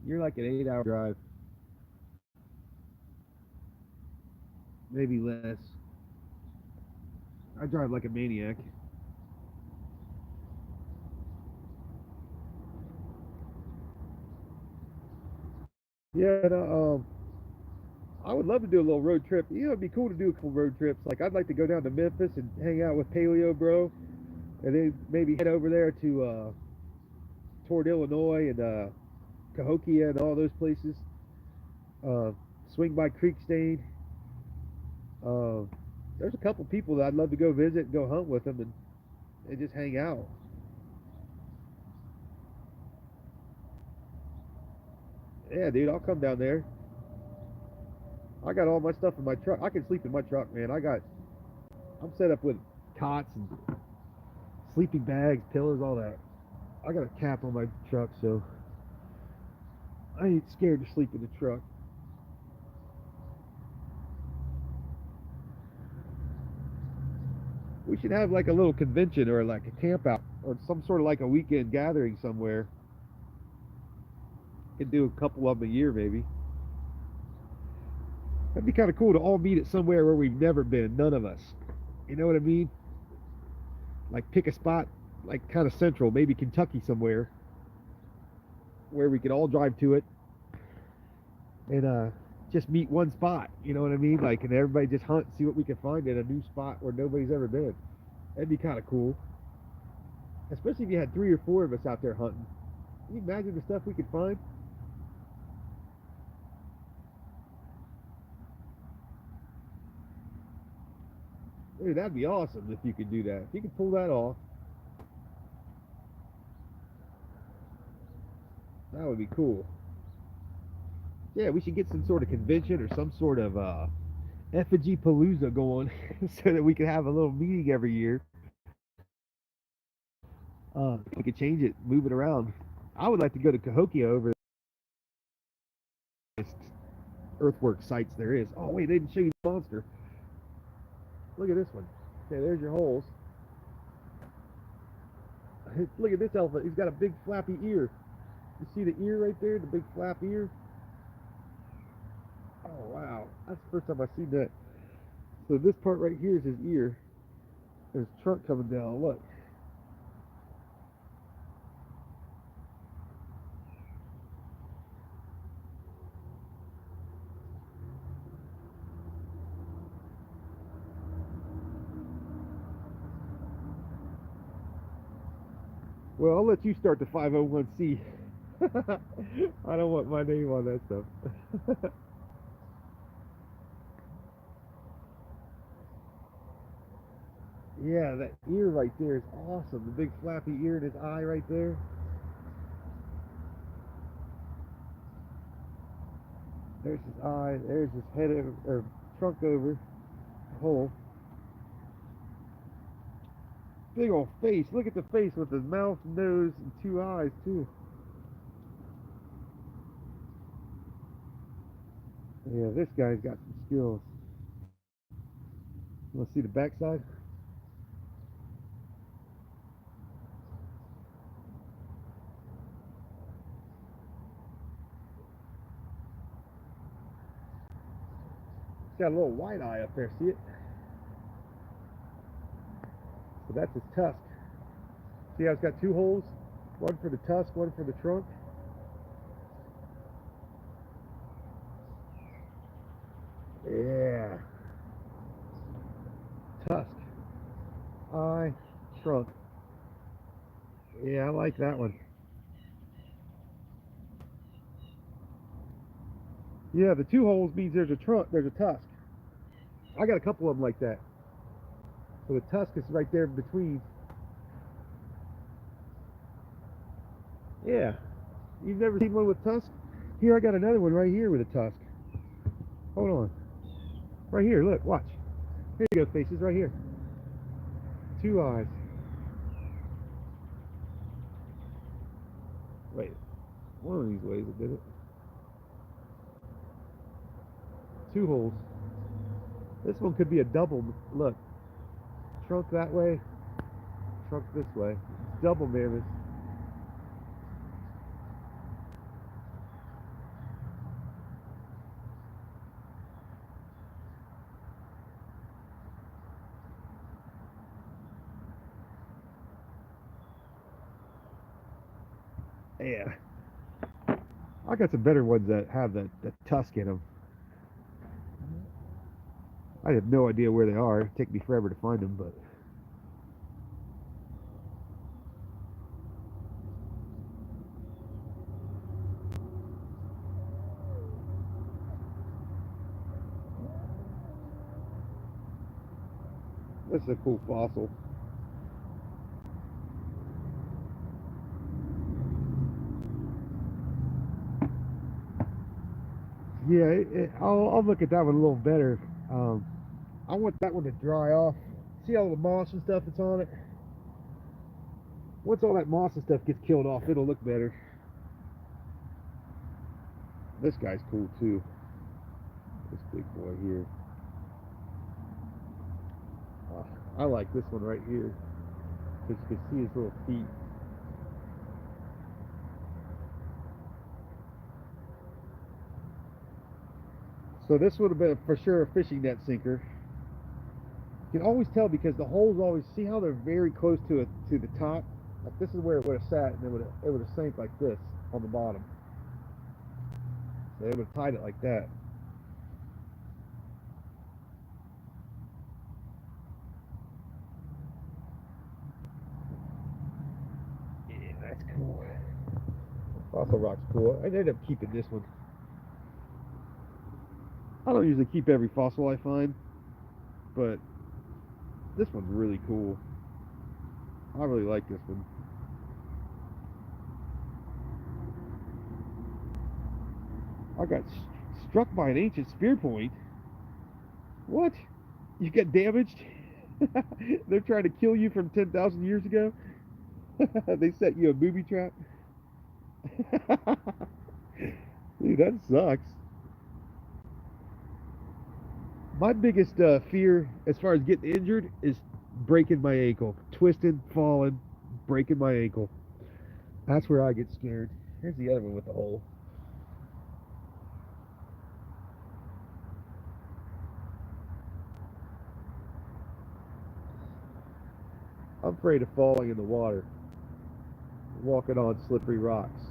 You're like an 8-hour drive, maybe less. I drive like a maniac. Yeah, I would love to do a little road trip. You know, it'd be cool to do a couple road trips. Like, I'd like to go down to Memphis and hang out with Paleo Bro, and then maybe head over there to toward Illinois and Cahokia and all those places. Uh, swing by Creek Stain. Uh, there's a couple people that I'd love to go visit and go hunt with them and just hang out. Yeah, dude, I'll come down there. I got all my stuff in my truck. I can sleep in my truck, man. I'm set up with cots and sleeping bags, pillows, all that. I got a cap on my truck, so I ain't scared to sleep in the truck. We should have like a little convention or like a camp out or some sort of like a weekend gathering somewhere. Could do a couple of them a year maybe. That'd be kind of cool to all meet at somewhere where we've never been, none of us. You know what I mean? Like pick a spot, like kind of central, maybe Kentucky somewhere, where we could all drive to it and just meet one spot. You know what I mean? Like, and everybody just hunt, see what we can find in a new spot where nobody's ever been. That'd be kind of cool, especially if you had 3 or 4 of us out there hunting. Can you imagine the stuff we could find? Dude, that'd be awesome if you could do that. If you could pull that off, that would be cool. Yeah, we should get some sort of convention or some sort of effigy palooza going so that we could have a little meeting every year. We could change it, move it around. I would like to go to Cahokia over the earthwork sites there is. Oh wait, they didn't show you the monster. Look at this one. Okay, there's your holes. Look at this elephant. He's got a big flappy ear. You see the ear right there? The big flap ear? Oh wow, that's the first time I've seen that. So this part right here is his ear. There's a trunk coming down. Look. Well, I'll let you start the 501c. I don't want my name on that stuff. Yeah, that ear right there is awesome. The big flappy ear and his eye right there. There's his eye. There's his head over, or trunk over the hole. Big old face. Look at the face with his mouth, nose, and 2 eyes too. Yeah, this guy's got some skills. You want to see the backside? He's got a little white eye up there. See it? So that's his tusk. See how it's got 2 holes? One for the tusk, one for the trunk. Yeah. Tusk. Eye. Trunk. Yeah, I like that one. Yeah, the 2 holes means there's a trunk, there's a tusk. I got a couple of them like that. So the tusk is right there in between. Yeah. You've never seen one with tusk? Here, I got another one right here with a tusk. Hold on. Right here, look, watch. Here you go, faces, right here. 2 eyes. Wait, one of these ways it did it. 2 holes. This one could be a double. Look, trunk that way, trunk this way. Double mammoth. Yeah. I got some better ones that have that tusk in them. I have no idea where they are. It'd take me forever to find them, but this is a cool fossil. Yeah, I'll look at that one a little better. I want that one to dry off. See all the moss and stuff that's on it? Once all that moss and stuff gets killed off, it'll look better. This guy's cool too. This big boy here. I like this one right here because you can see his little feet. So this would have been for sure a fishing net sinker. You can always tell because the holes always, see how they're very close to the top. Like this is where it would have sat, and it would have sank like this on the bottom. So they would have tied it like that. Yeah, that's cool. Fossil rock's cool. I ended up keeping this one. I don't usually keep every fossil I find, but this one's really cool. I really like this one. I got struck by an ancient spear point. What? You got damaged? They're trying to kill you from 10,000 years ago? They set you a booby trap? Dude, that sucks. My biggest fear as far as getting injured is breaking my ankle. Twisting, falling, breaking my ankle. That's where I get scared. Here's the other one with the hole. I'm afraid of falling in the water, walking on slippery rocks.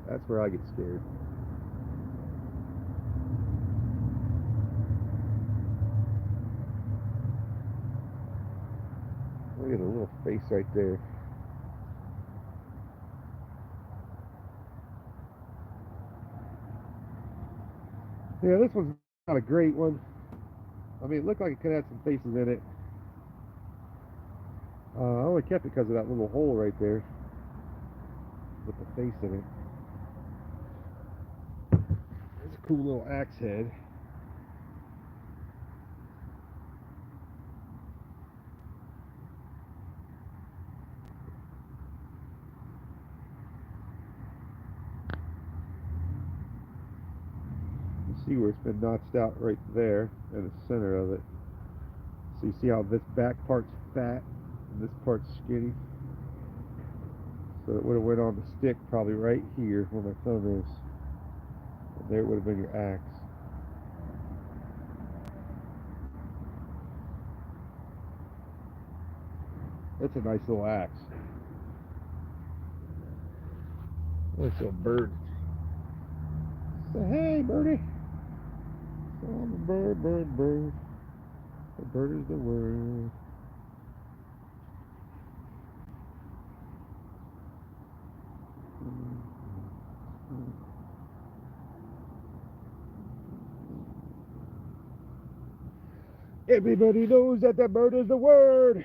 That's where I get scared. Look at the little face right there. Yeah, this one's not a great one. I mean, it looked like it could have some faces in it. I only kept it because of that little hole right there with the face in it. It's a cool little axe head. You see where it's been notched out right there in the center of it. So you see how this back part's fat and this part's skinny. So it would have went on the stick probably right here where my thumb is. And there would have been your axe. That's a nice little axe. Nice little bird. Say, hey, birdie. I'm a bird, bird, bird. The bird is the word. Everybody knows that the bird is the word.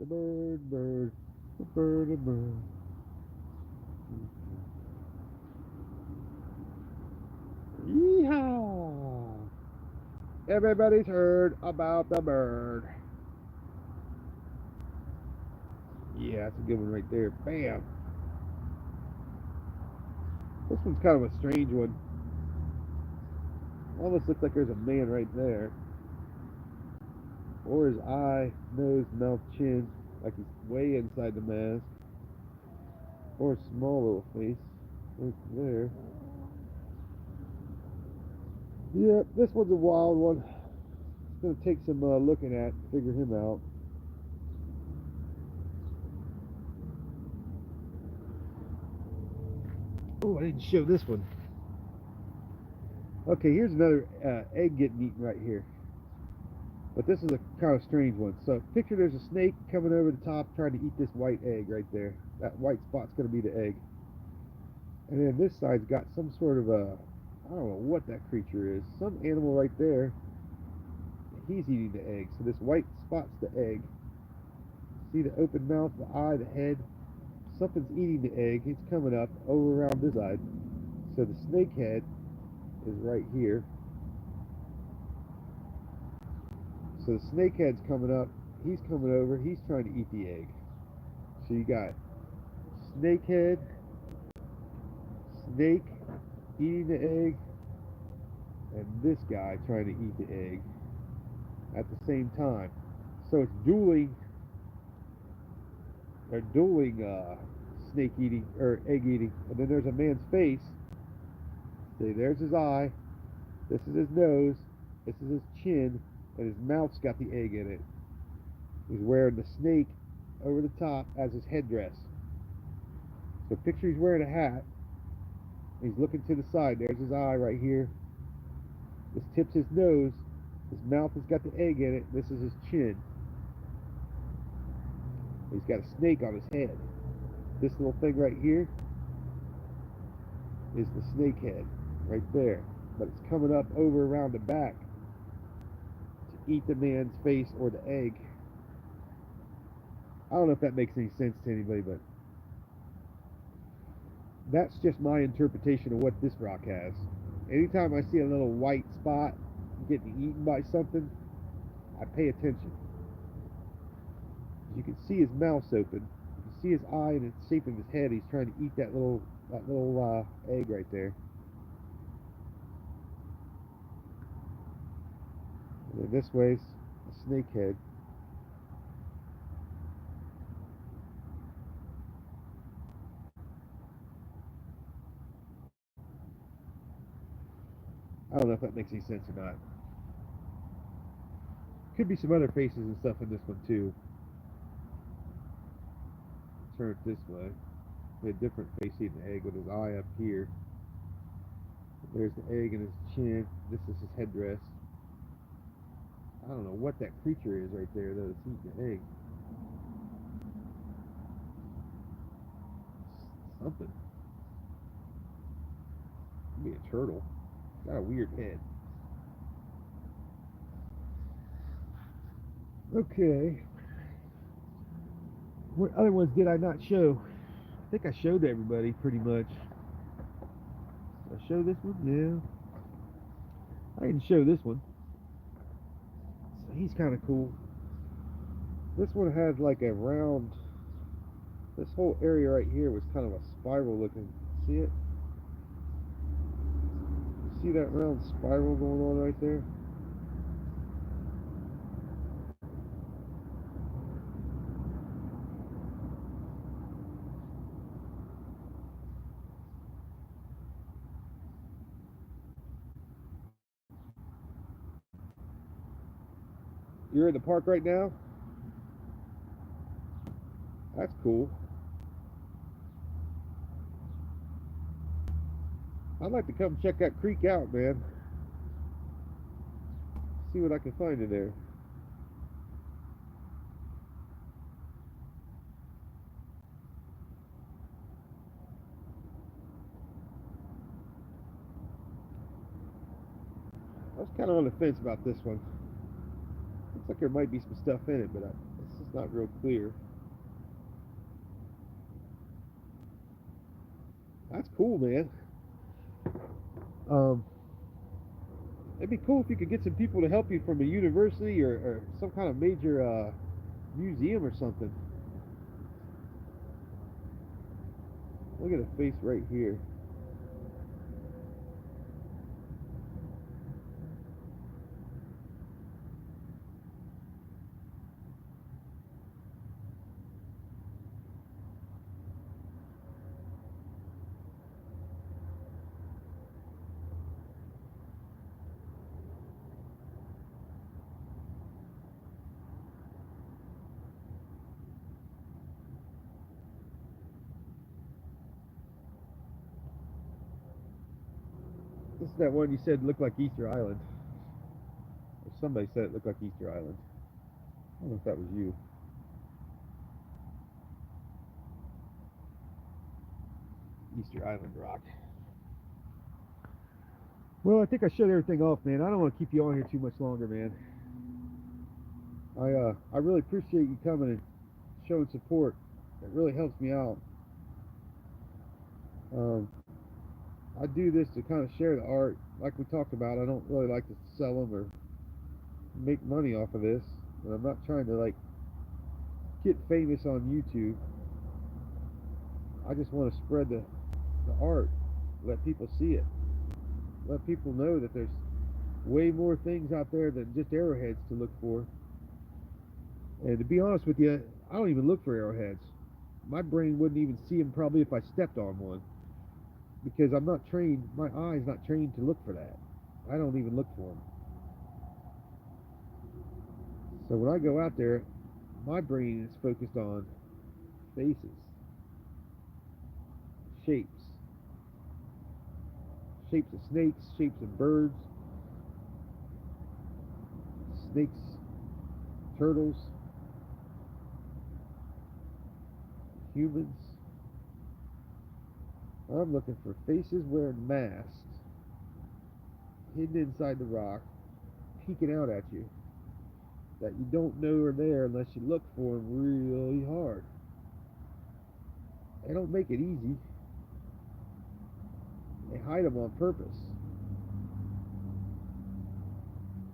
The bird, bird, the bird, the bird. Yeehaw! Everybody's heard about the bird. Yeah, that's a good one right there. Bam! This one's kind of a strange one. Almost looks like there's a man right there. Or his eye, nose, mouth, chin, like he's way inside the mask. Or a small little face, right there. Yep, this one's a wild one. It's gonna take some looking at to figure him out. Oh, I didn't show this one. Okay, here's another egg getting eaten right here. But this is a kind of strange one. So picture there's a snake coming over the top trying to eat this white egg right there. That white spot's going to be the egg. And then this side's got some sort of a, I don't know what that creature is. Some animal right there. He's eating the egg. So this white spot's the egg. See the open mouth, the eye, the head. Something's eating the egg. It's coming up over around this side. So the snake head is right here. So the snake head's coming up. He's coming over. He's trying to eat the egg. So you got snake head, snake eating the egg and this guy trying to eat the egg at the same time. So it's dueling. They're dueling snake eating or egg eating. And then there's a man's face. See, there's his eye. This is his nose. This is his chin, and his mouth's got the egg in it. He's wearing the snake over the top as his headdress. So picture he's wearing a hat. He's looking to the side. There's his eye right here. This tips his nose. His mouth has got the egg in it. This is his chin. He's got a snake on his head. This little thing right here is the snake head right there. But it's coming up over around the back to eat the man's face or the egg. I don't know if that makes any sense to anybody, but that's just my interpretation of what this rock has. Anytime I see a little white spot getting eaten by something, I pay attention. You can see his mouth open. You can see his eye and the shape of his head. He's trying to eat that little egg right there. And then this way's a snake head. I don't know if that makes any sense or not. Could be some other faces and stuff in this one too. Turn it this way. A different face eating the egg with his eye up here. There's the egg in his chin. This is his headdress. I don't know what that creature is right there though that's eating the egg. Something. Could be a turtle. Got a weird head. Okay. What other ones did I not show? I think I showed everybody pretty much. Did I show this one? Yeah. I didn't show this one. So he's kind of cool. This one has like a round. This whole area right here was kind of a spiral looking. See it? See that round spiral going on right there? You're in the park right now? That's cool. I'd like to come check that creek out, man. See what I can find in there. I was kind of on the fence about this one. Looks like there might be some stuff in it, but it's just not real clear. That's cool, man. It'd be cool if you could get some people to help you from a university or some kind of major museum or something. Look at the face right here. This is that one you said looked like Easter Island. Or somebody said it looked like Easter Island. I don't know if that was you. Easter Island rock. Well, I think I shut everything off, man. I don't want to keep you on here too much longer, man. I really appreciate you coming and showing support. It really helps me out. I do this to kind of share the art, like we talked about. I don't really like to sell them or make money off of this, and I'm not trying to like get famous on YouTube. I just want to spread the art, let people see it. let people know that there's way more things out there than just arrowheads to look for. And to be honest with you, I don't even look for arrowheads. My brain wouldn't even see them probably if I stepped on one because I'm not trained. My eye's not trained to look for that. I don't even look for them. So when I go out there, my brain is focused on faces, shapes, shapes of snakes, shapes of birds, snakes, turtles, humans. I'm looking for faces wearing masks, hidden inside the rock, peeking out at you, that you don't know are there unless you look for them really hard. They don't make it easy. They hide them on purpose.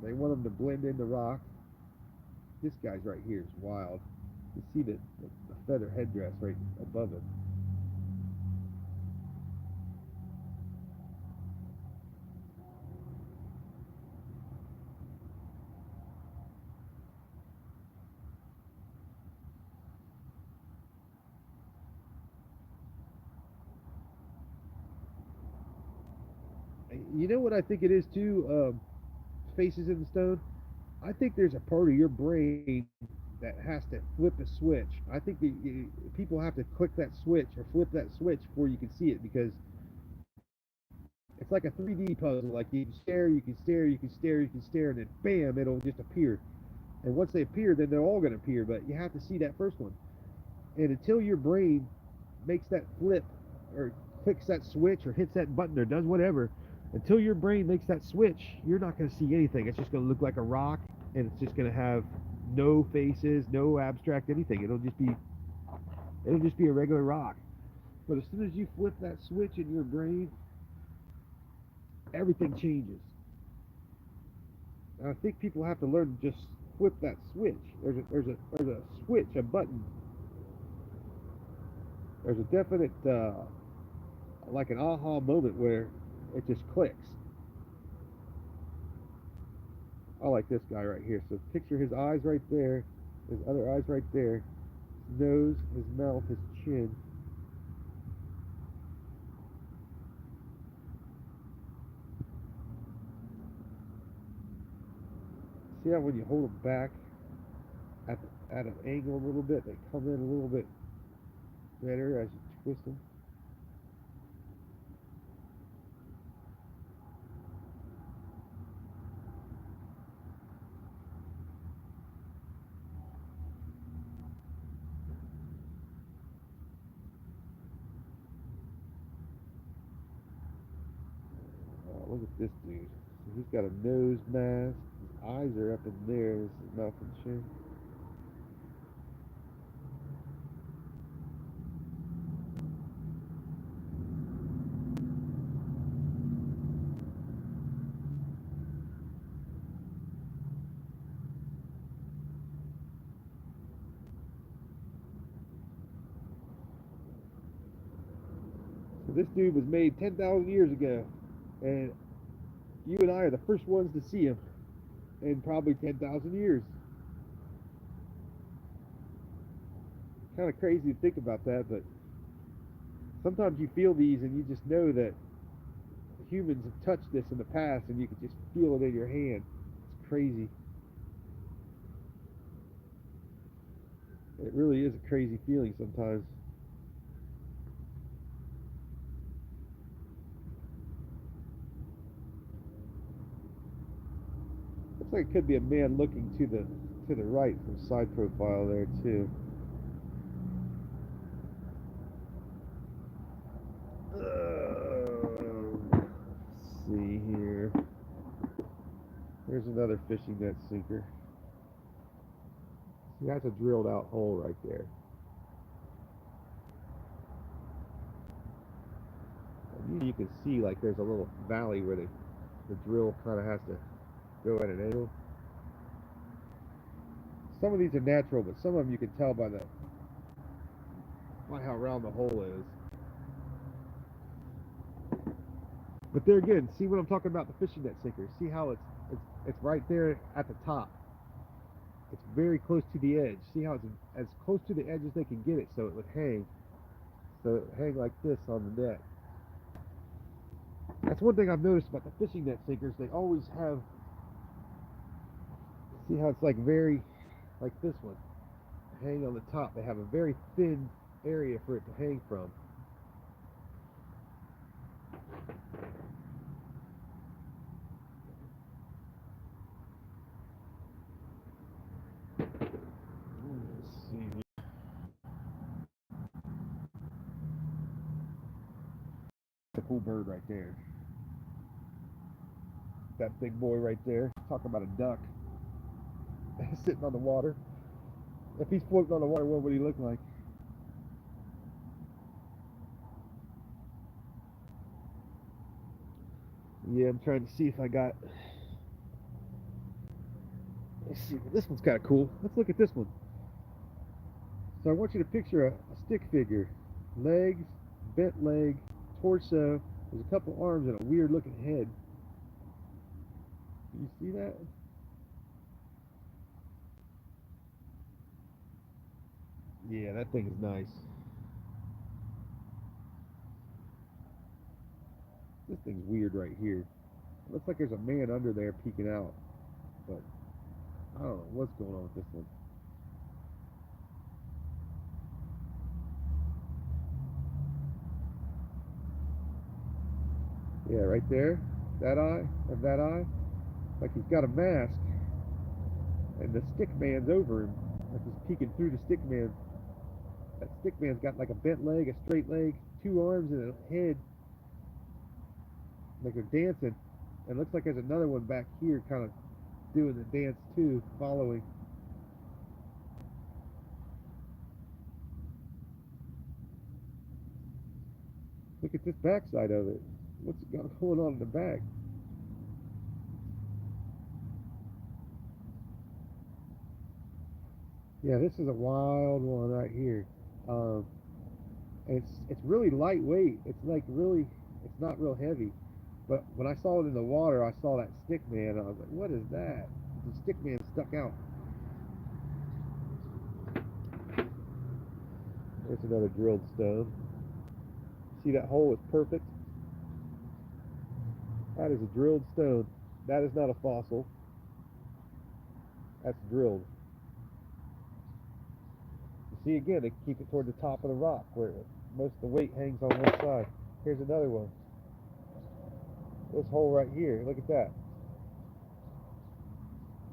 They want them to blend in the rock. This guy's right here is wild. You see the feather headdress right above him. You know what I think it is too? Faces in the stone. I think there's a part of your brain that has to flip a switch. I think people have to click that switch or flip that switch before you can see it because it's like a 3D puzzle. Like you can stare, you can stare, you can stare, you can stare, and then bam, it'll just appear. And once they appear, then they're all going to appear. But you have to see that first one. And until your brain makes that flip or clicks that switch or hits that button or does whatever, until your brain makes that switch, you're not going to see anything. It's just going to look like a rock, and it's just going to have no faces, no abstract anything. It'll just be a regular rock. But as soon as you flip that switch in your brain, everything changes. And I think people have to learn to just flip that switch. There's a switch, a button. There's a definite like an aha moment where it just clicks. I like this guy right here. So picture his eyes right there, his other eyes right there, his nose, his mouth, his chin. See how when you hold them back at an angle a little bit, they come in a little bit better as you twist them. Look at this dude. So he's got a nose mask. His eyes are up in there. This is mouth and chin. So this dude was made 10,000 years ago, and you and I are the first ones to see him in probably 10,000 years. Kind of crazy to think about that, but sometimes you feel these and you just know that humans have touched this in the past and you can just feel it in your hand. It's crazy. It really is a crazy feeling sometimes. Looks like it could be a man looking to the right from side profile there too. Let's see here. Here's another fishing net sinker. See, that's a drilled out hole right there. And you can see like there's a little valley where the drill kind of has to go at an angle. Some of these are natural, but some of them you can tell by how round the hole is. But there again, see what I'm talking about, the fishing net sinker. See how it's right there at the top. It's very close to the edge. See how it's as close to the edge as they can get it, so it would hang. So it would hang like this on the net. That's one thing I've noticed about the fishing net sinkers. They always have. See how it's like very, like this one, hang on the top. They have a very thin area for it to hang from. Let's see. A cool bird right there. That big boy right there. Talk about a duck sitting on the water. If he's floating on the water, what would he look like? Yeah, I'm trying to see if I got. Let's see. This one's kind of cool. Let's look at this one. So I want you to picture a stick figure. Legs, bent leg, torso. There's a couple arms and a weird looking head. Do you see that? Yeah, that thing is nice. This thing's weird right here. It looks like there's a man under there peeking out, but I don't know what's going on with this one. Yeah, right there, that eye and that eye, like he's got a mask, and the stick man's over him, like he's peeking through the stick man. That stick man's got like a bent leg, a straight leg, two arms, and a head, like they're dancing. And it looks like there's another one back here, kind of doing the dance too, following. Look at this backside of it. What's going on in the back? Yeah, this is a wild one right here. Um, it's really lightweight. It's like really, it's not real heavy. But when I saw it in the water, I saw that stick man. I was like, what is that? The stick man stuck out. There's another drilled stone. See that hole is perfect? That is a drilled stone. That is not a fossil. That's drilled. You see again, they keep it toward the top of the rock where most of the weight hangs on one side. Here's another one. This hole right here, look at that.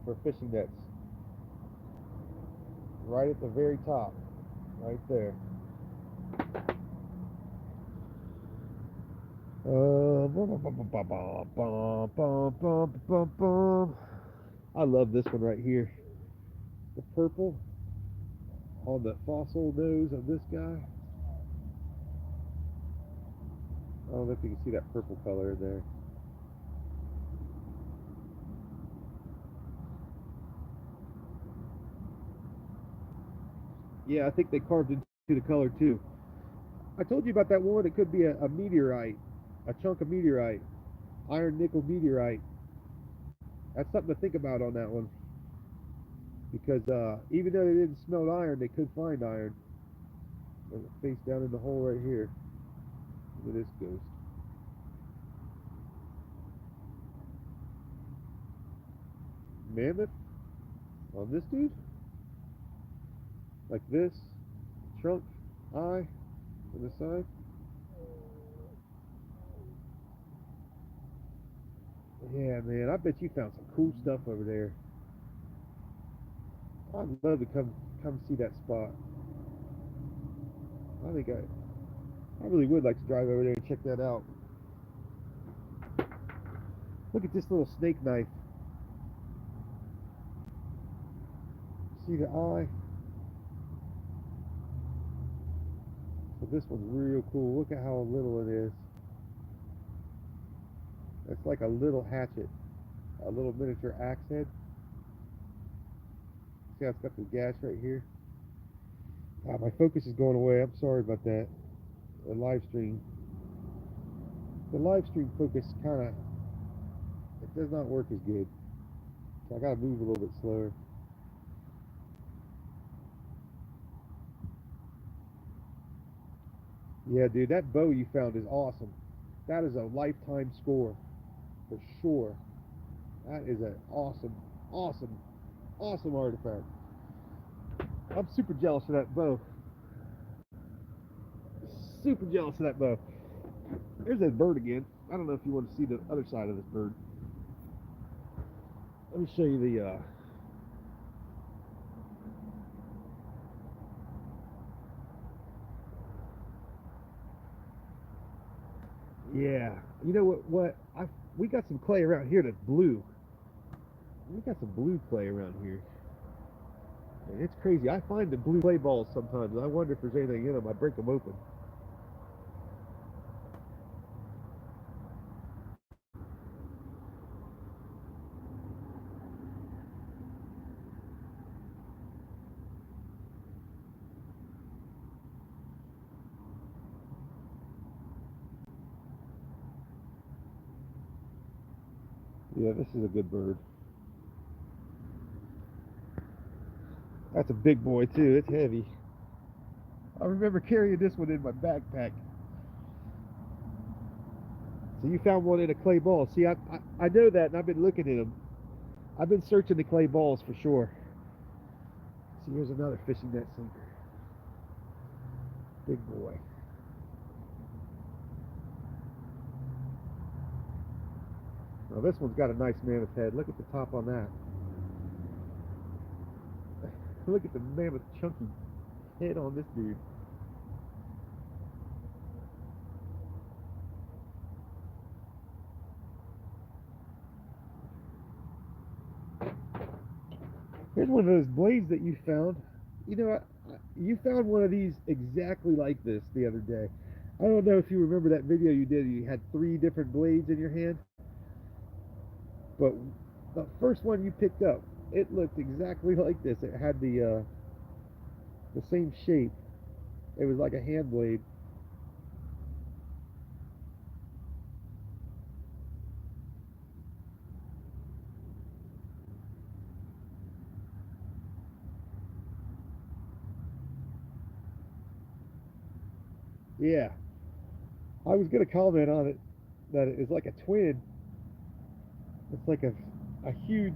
For fishing nets. Right at the very top. Right there. I love this one right here. The purple on the fossil nose of this guy. I don't know if you can see that purple color in there. Yeah, I think they carved into the color too. I told you about that one. It could be a meteorite, a chunk of meteorite, iron nickel meteorite. That's something to think about on that one. Because even though they didn't smell iron, they could find iron. There's a face down in the hole right here. Look at this ghost. Mammoth on this dude? Like this? Trunk, eye, on the side? Yeah, man, I bet you found some cool stuff over there. I'd love to come see that spot. I think I really would like to drive over there and check that out. Look at this little snake knife. See the eye? So this one's real cool. Look at how little it is. It's like a little hatchet, a little miniature axe head. See how it's got the gash right here? Ah, my focus is going away. I'm sorry about that. The live stream. the live stream focus kind of, it does not work as good. So I gotta move a little bit slower. Yeah, dude, that bow you found is awesome. That is a lifetime score for sure. That is an awesome, awesome, awesome artifact. I'm super jealous of that bow. Super jealous of that bow. There's that bird again. I don't know if you want to see the other side of this bird. Let me show you the yeah. You know what we got some clay around here that's blue. We got some blue clay around here. And it's crazy. I find the blue clay balls sometimes, and I wonder if there's anything in them. I break them open. Yeah, this is a good bird. That's a big boy too. It's heavy. I remember carrying this one in my backpack. So you found one in a clay ball. See, I know that, and I've been looking at them. I've been searching the clay balls for sure. See, here's another fishing net sinker. Big boy. Now this one's got a nice mammoth head. Look at the top on that. Look at the mammoth chunky head on this dude. Here's one of those blades that you found. You know, you found one of these exactly like this the other day. I don't know if you remember that video you did. You had 3 different blades in your hand. But the first one you picked up, it looked exactly like this. It had the same shape. It was like a hand blade. Yeah, I was gonna comment on it that it's like a twin. It's like a huge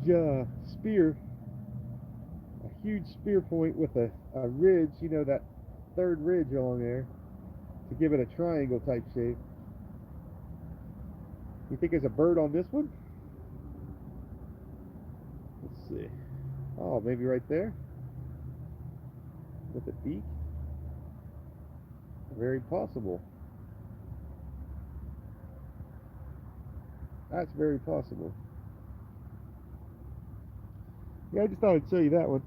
huge spear point with a ridge. You know, that third ridge along there to give it a triangle type shape. You think there's a bird on this one? Let's see. Oh, maybe right there with a beak. Very possible. That's very possible. Yeah, I just thought I'd show you that one.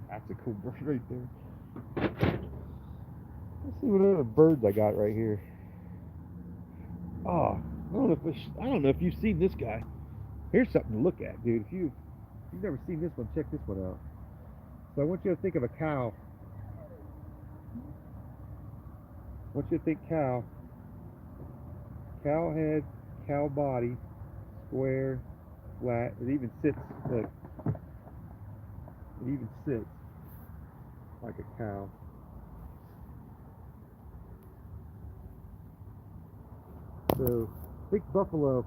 That's a cool bird right there. Let's see what other birds I got right here. Oh, I don't know if you've seen this guy. Here's something to look at, dude. If you've never seen this one, check this one out. So I want you to think of a cow. I want you to think cow. Cow head, cow body, square, flat. It even sits, look. It even sits like a cow. So, think buffalo,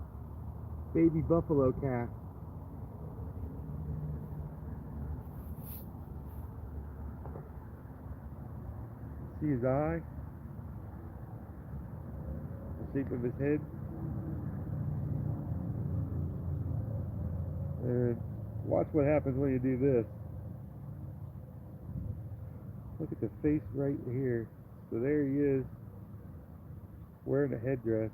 baby buffalo calf. See his eye? The shape of his head? And watch what happens when you do this. Look at the face right here. So there he is, wearing a headdress.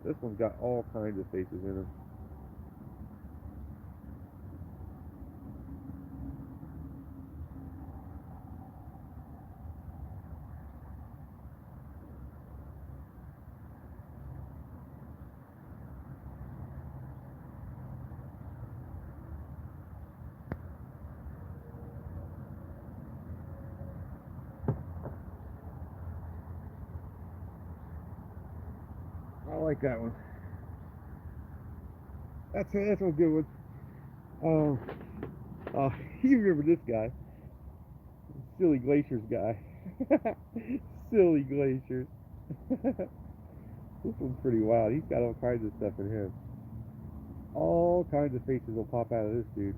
This one's got all kinds of faces in him. like that one. That's a good one. You remember this guy? Silly Glaciers guy. Silly Glaciers. This one's pretty wild. He's got all kinds of stuff in him. All kinds of faces will pop out of this dude.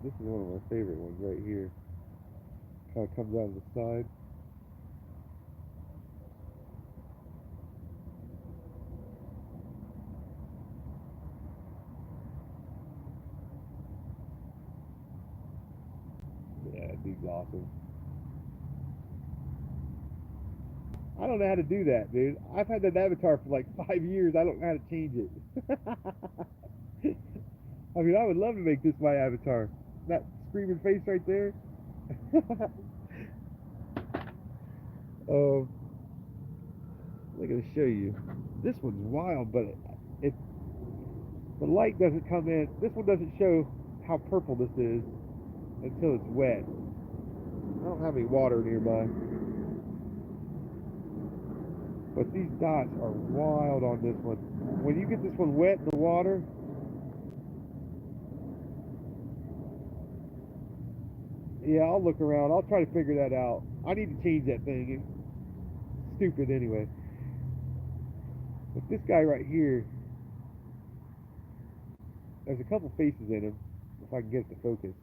This is one of my favorite ones right here. Kind of comes out of the side. Yeah, dude's awesome. I don't know how to do that, dude. I've had that avatar for like 5 years. I don't know how to change it. I mean, I would love to make this my avatar. That screaming face right there. I'm going to show you. This one's wild, but the light doesn't come in. This one doesn't show how purple this is until it's wet. I don't have any water nearby. But these dots are wild on this one. When you get this one wet in the water, yeah, I'll look around. I'll try to figure that out. I need to change that thing. It's stupid anyway. But this guy right here, there's a couple faces in him, if I can get it to focus.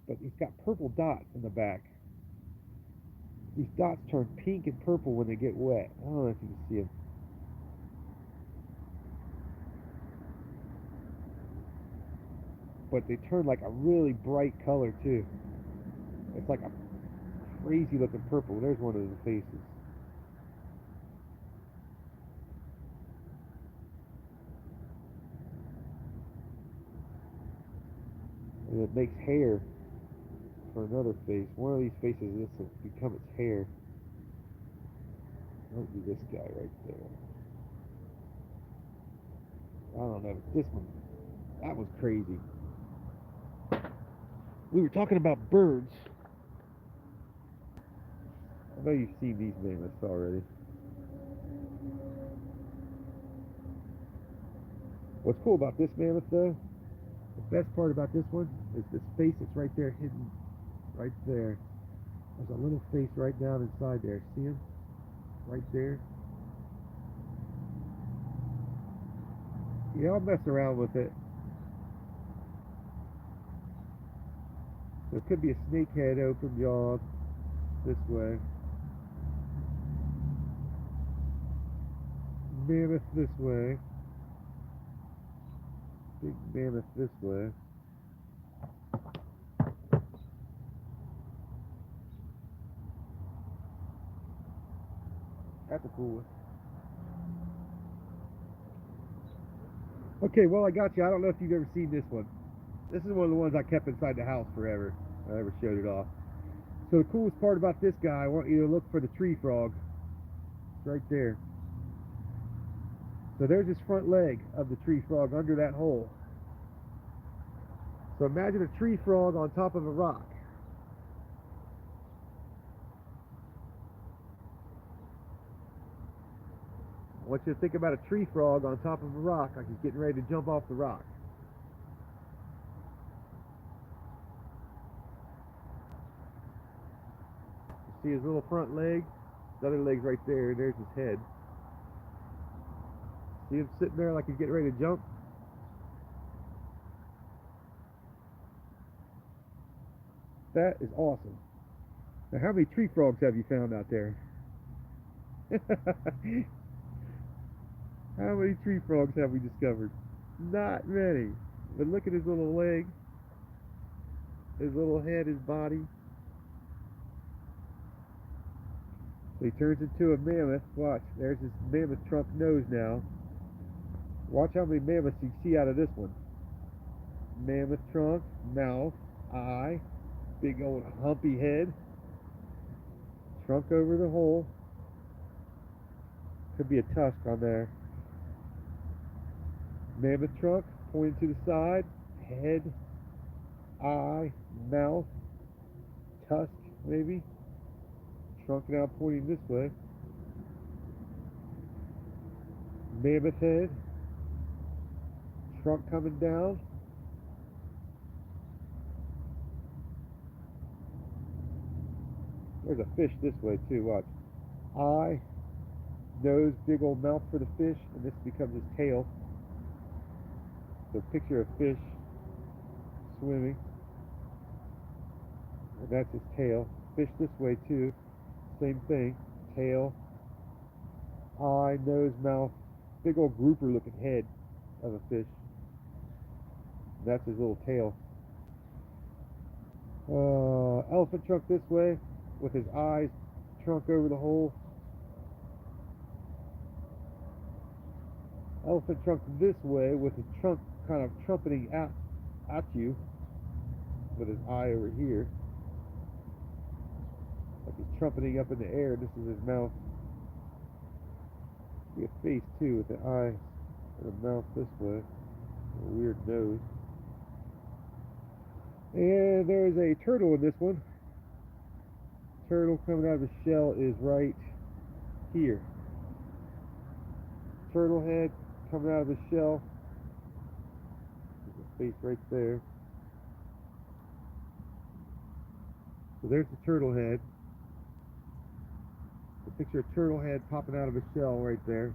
But he's got purple dots in the back. These dots turn pink and purple when they get wet. I don't know if you can see them. But they turn like a really bright color too. It's like a crazy looking purple. There's one of the faces. And it makes hair for another face. One of these faces, this will become its hair. Might be this guy right there. I don't know. This one, that was crazy. We were talking about birds. I know you've seen these mammoths already. What's cool about this mammoth though, the best part about this one is this face that's right there hidden right there. There's a little face right down inside there. See him? Right there. Yeah, I'll mess around with it. There could be a snake head open jawed this way. Mammoth this way. Big mammoth this way. That's a cool one. Okay, well I got you. I don't know if you've ever seen this one. This is one of the ones I kept inside the house forever. I never showed it off. So the coolest part about this guy, I want you to look for the tree frog. It's right there. So there's his front leg of the tree frog under that hole. So imagine a tree frog on top of a rock. I want you to think about a tree frog on top of a rock, like he's getting ready to jump off the rock. You see his little front leg? The other leg's right there, and there's his head. See him sitting there like he's getting ready to jump? That is awesome. Now, how many tree frogs have you found out there? How many tree frogs have we discovered? Not many. But look at his little leg, his little head, his body. So he turns into a mammoth. Watch, there's his mammoth trunk nose now. Watch how many mammoths you see out of this one. Mammoth trunk, mouth, eye, big old humpy head, trunk over the hole. Could be a tusk on there. Mammoth trunk pointing to the side, head, eye, mouth, tusk, maybe. Trunk now pointing this way. Mammoth head. Trunk coming down. There's a fish this way too, watch. Eye, nose, big old mouth for the fish, and this becomes his tail. So picture a fish swimming, and that's his tail. Fish this way too, same thing. Tail, eye, nose, mouth, big old grouper looking head of a fish. That's his little tail. Elephant trunk this way with his eyes, trunk over the hole. Elephant trunk this way with his trunk kind of trumpeting at you with his eye over here. Like he's trumpeting up in the air. This is his mouth. See a face too with the eye and the mouth this way. A weird nose. And there's a turtle in this one. Turtle coming out of the shell is right here. Turtle head coming out of the shell. There's a face right there. So there's the turtle head. So picture a turtle head popping out of a shell right there.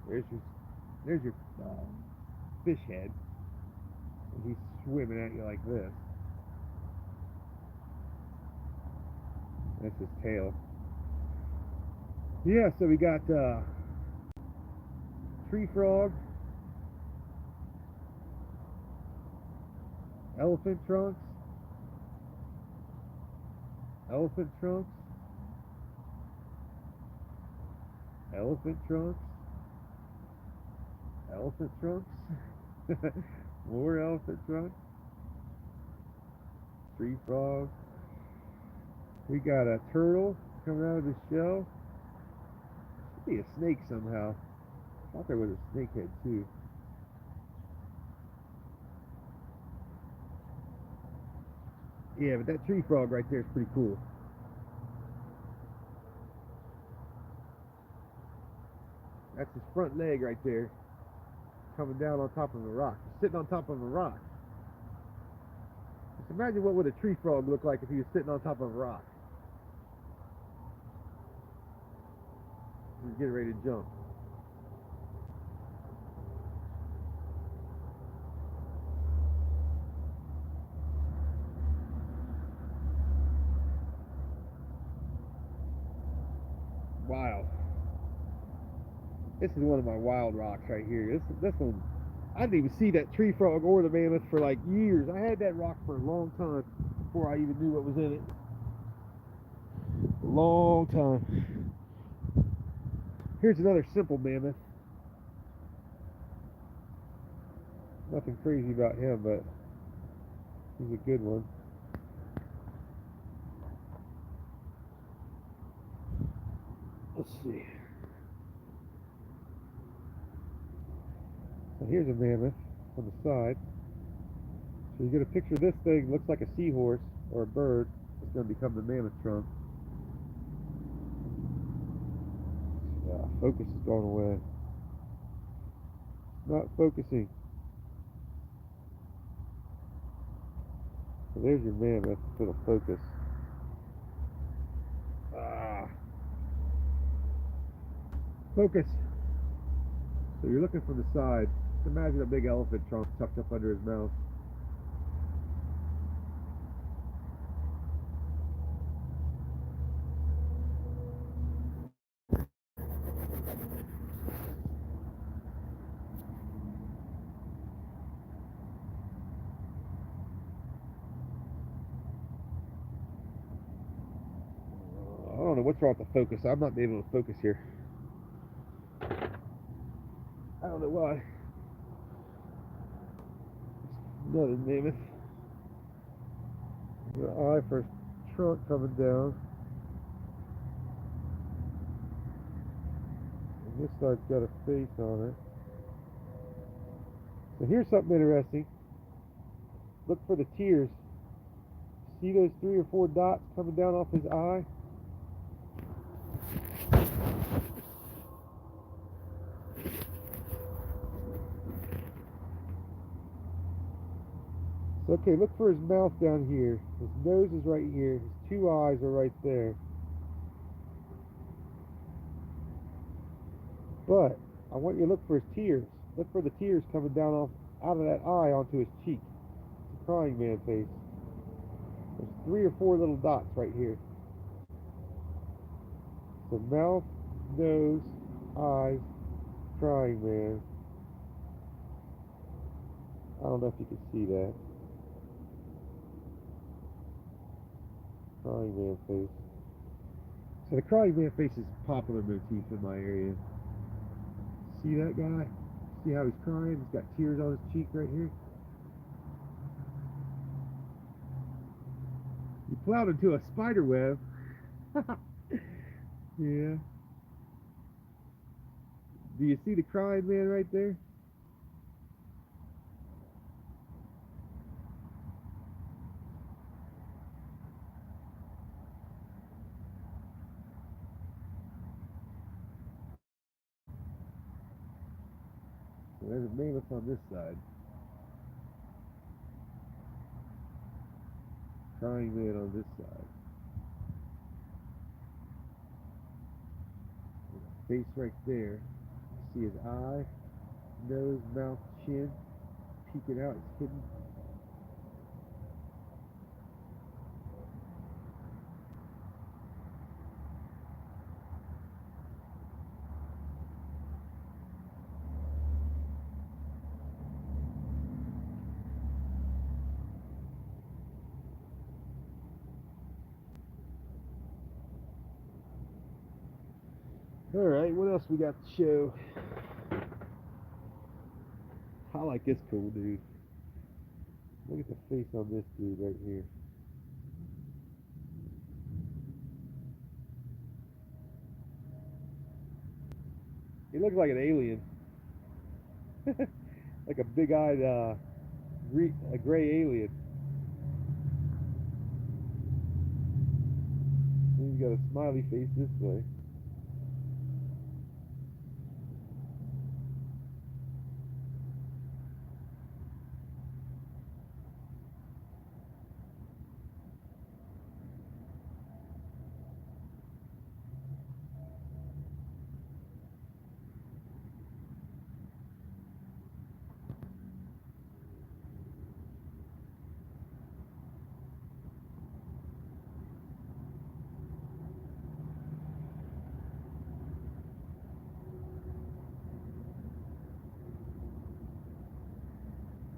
There's your fish head. And he's swimming at you like this. That's his tail. Yeah, so we got tree frog, elephant trunks, elephant trunks, elephant trunks, elephant trunks, more elephant trunks, tree frog. We got a turtle coming out of the shell. Should be a snake somehow. I thought there was a snake head too. Yeah, but that tree frog right there is pretty cool. That's his front leg right there, coming down on top of a rock. He's sitting on top of a rock. Just imagine what would a tree frog look like if he was sitting on top of a rock. He's getting ready to jump. Wow. This is one of my wild rocks right here. This one, I didn't even see that tree frog or the mammoth for like years. I had that rock for a long time before I even knew what was in it. A long time. Here's another simple mammoth. Nothing crazy about him, but he's a good one. Let's see. So here's a mammoth on the side. So you get a picture of this thing, looks like a seahorse or a bird. It's going to become the mammoth trunk. Focus is going away. Not focusing. So there's your mammoth. It'll focus. Focus. So you're looking from the side. Just imagine a big elephant trunk tucked up under his mouth. I don't know what's wrong with the focus. I'm not able to focus here. I don't know why. Another mammoth. The eye first, trunk coming down. And this side's got a face on it. But here's something interesting. Look for the tears. See those 3 or 4 dots coming down off his eye? So, okay, look for his mouth down here. His nose is right here. His 2 eyes are right there. But I want you to look for his tears. Look for the tears coming down off out of that eye onto his cheek. It's a crying man face. There's 3 or 4 little dots right here. So mouth, nose, eyes, crying man. I don't know if you can see that. Crying man face. So the crying man face is a popular motif in my area. See that guy? See how he's crying? He's got tears on his cheek right here. You plowed into a spider web. Yeah. Do you see the crying man right there? So there's a mammoth on this side. Crying man on this side. Face right there. See his eye, nose, mouth, chin, peeking out. It's hidden. Alright, what else we got to show? I like this cool dude. Look at the face on this dude right here. He looks like an alien. Like a big-eyed, a gray alien. He's got a smiley face this way.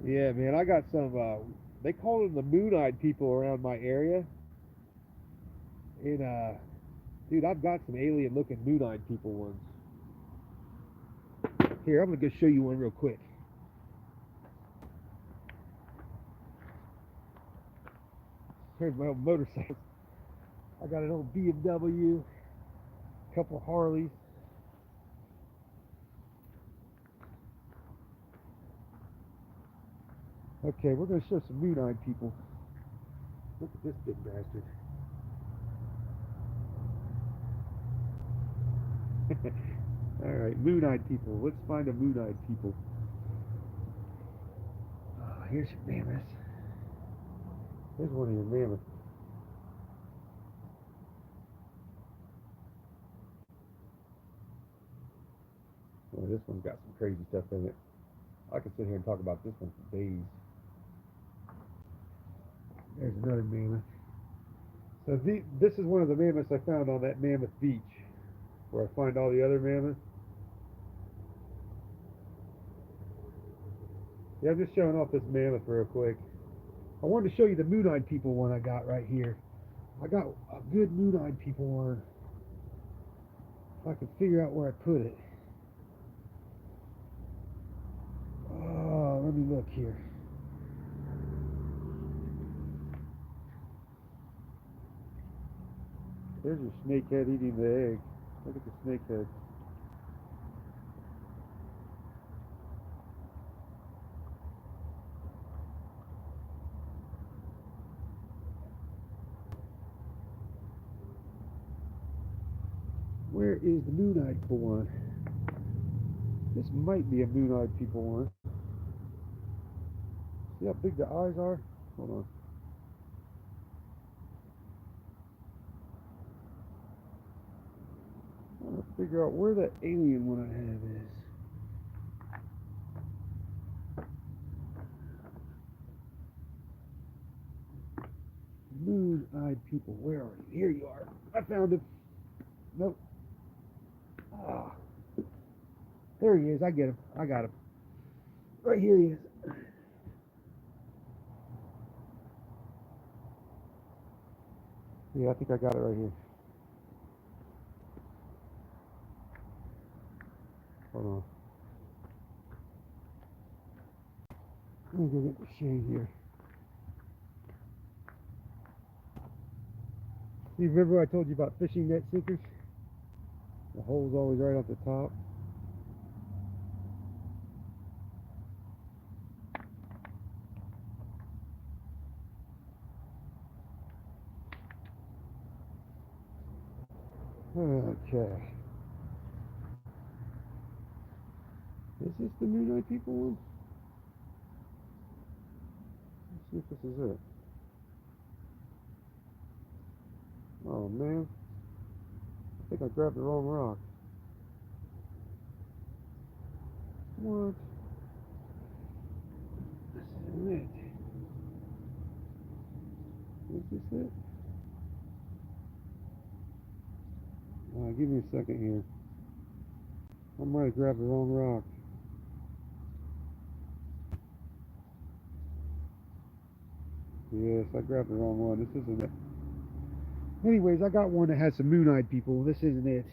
Yeah, man, I got some, they call them the moon-eyed people around my area. And, dude, I've got some alien-looking moon-eyed people ones. Here, I'm going to go show you one real quick. Here's my old motorcycle. I got an old BMW, a couple Harleys. Okay, we're going to show some moon-eyed people. Look at this big bastard. Alright, moon-eyed people. Let's find a moon-eyed people. Oh, here's your mammoth. Here's one of your mammoths. Well, this one's got some crazy stuff in it. I could sit here and talk about this one for days. There's another mammoth. So this is one of the mammoths I found on that Mammoth Beach, where I find all the other mammoths. Yeah, I'm just showing off this mammoth real quick. I wanted to show you the moon-eyed people one I got right here. I got a good moon-eyed people one. If I can figure out where I put it. Oh, let me look here. There's your snakehead eating the egg. Look at the snakehead. where is the moon-eyed people one? This might be a moon-eyed people one. See how big the eyes are? Hold on. I'm trying to figure out where that alien one I have is. Moon-eyed people, where are you? Here you are. I found him. Nope. Ah. There he is. I get him. I got him. Right here he is. Yeah, I think I got it right here. Hold on. Let me go get the shade here. You remember I told you about fishing net sinkers? The hole's always right at the top. Okay. Is this the moon-eyed people one? Let's see if this is it. Oh man. I think I grabbed the wrong rock. What? This isn't it. Is this it? Give me a second here. I might have grabbed the wrong rock. Yes, I grabbed the wrong one. This isn't it. Anyways, I got one that has some moon-eyed people. This isn't it.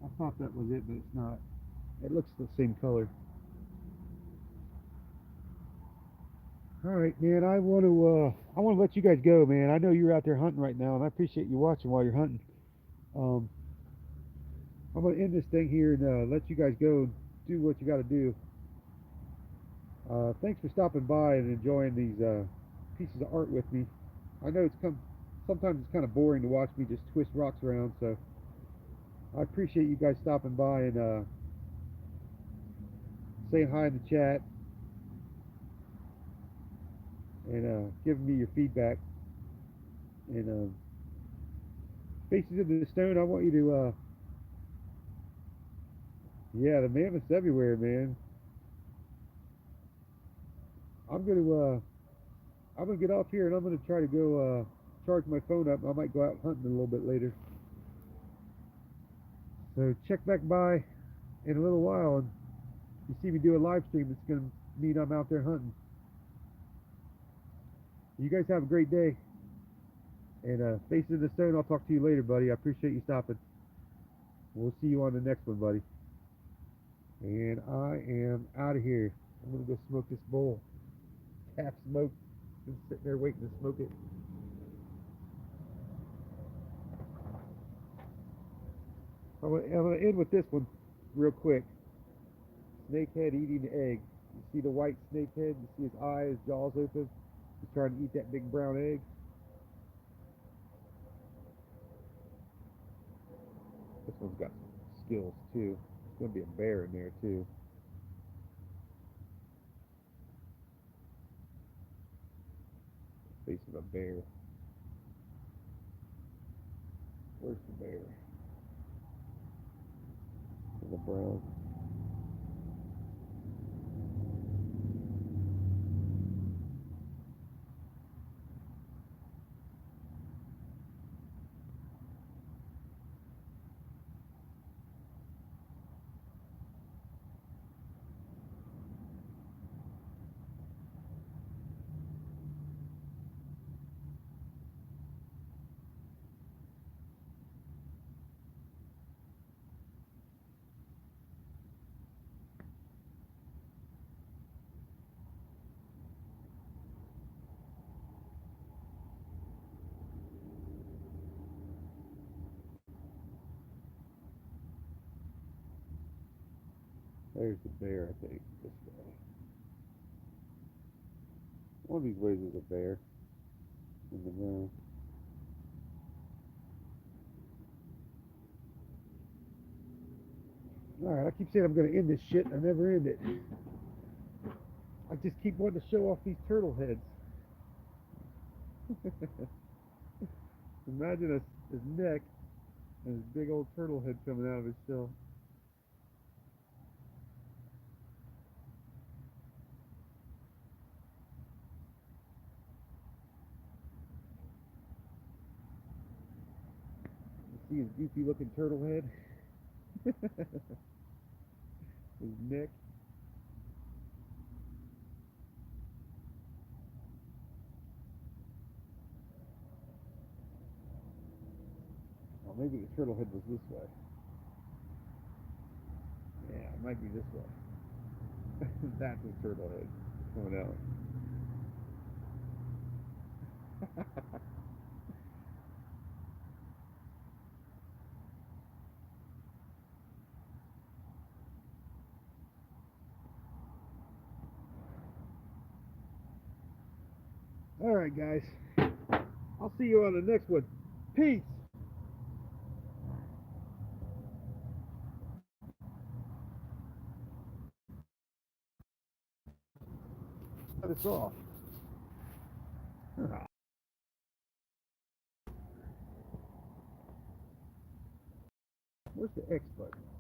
I thought that was it, but it's not. It looks the same color. All right, man. I want to let you guys go, man. I know you're out there hunting right now, and I appreciate you watching while you're hunting. I'm gonna end this thing here and let you guys go and do what you got to do. Thanks for stopping by and enjoying these pieces of art with me. I know sometimes it's kind of boring to watch me just twist rocks around, so I appreciate you guys stopping by and saying hi in the chat and giving me your feedback. And Faces of the Stone, I want you to, yeah, the mammoths everywhere, man. I'm gonna get off here and I'm gonna try to go charge my phone up. I might go out hunting a little bit later. So check back by in a little while, and if you see me do a live stream, it's gonna mean I'm out there hunting. You guys have a great day. And Faces of the Stone, I'll talk to you later, buddy. I appreciate you stopping. We'll see you on the next one, buddy. And I am out of here. I'm gonna go smoke this bowl. Half smoked. Been sitting there waiting to smoke it. I'm gonna end with this one real quick. Snakehead eating the egg. You see the white snakehead? You see his eye, his jaws open? He's trying to eat that big brown egg. This one's got some skills too. There's gonna be a bear in there too. Face of a bear. Where's the bear? The brown. There's the bear, I think. This way. One of these ways is a bear in the room. Alright, I keep saying I'm going to end this shit. I never end it. I just keep wanting to show off these turtle heads. Imagine his neck and his big old turtle head coming out of his shell. You see his goofy looking turtle head? His neck. Oh, maybe the turtle head was this way. Yeah, it might be this way. That's a turtle head coming out. Alright, guys. I'll see you on the next one. Peace. Cut this off. Where's the X button?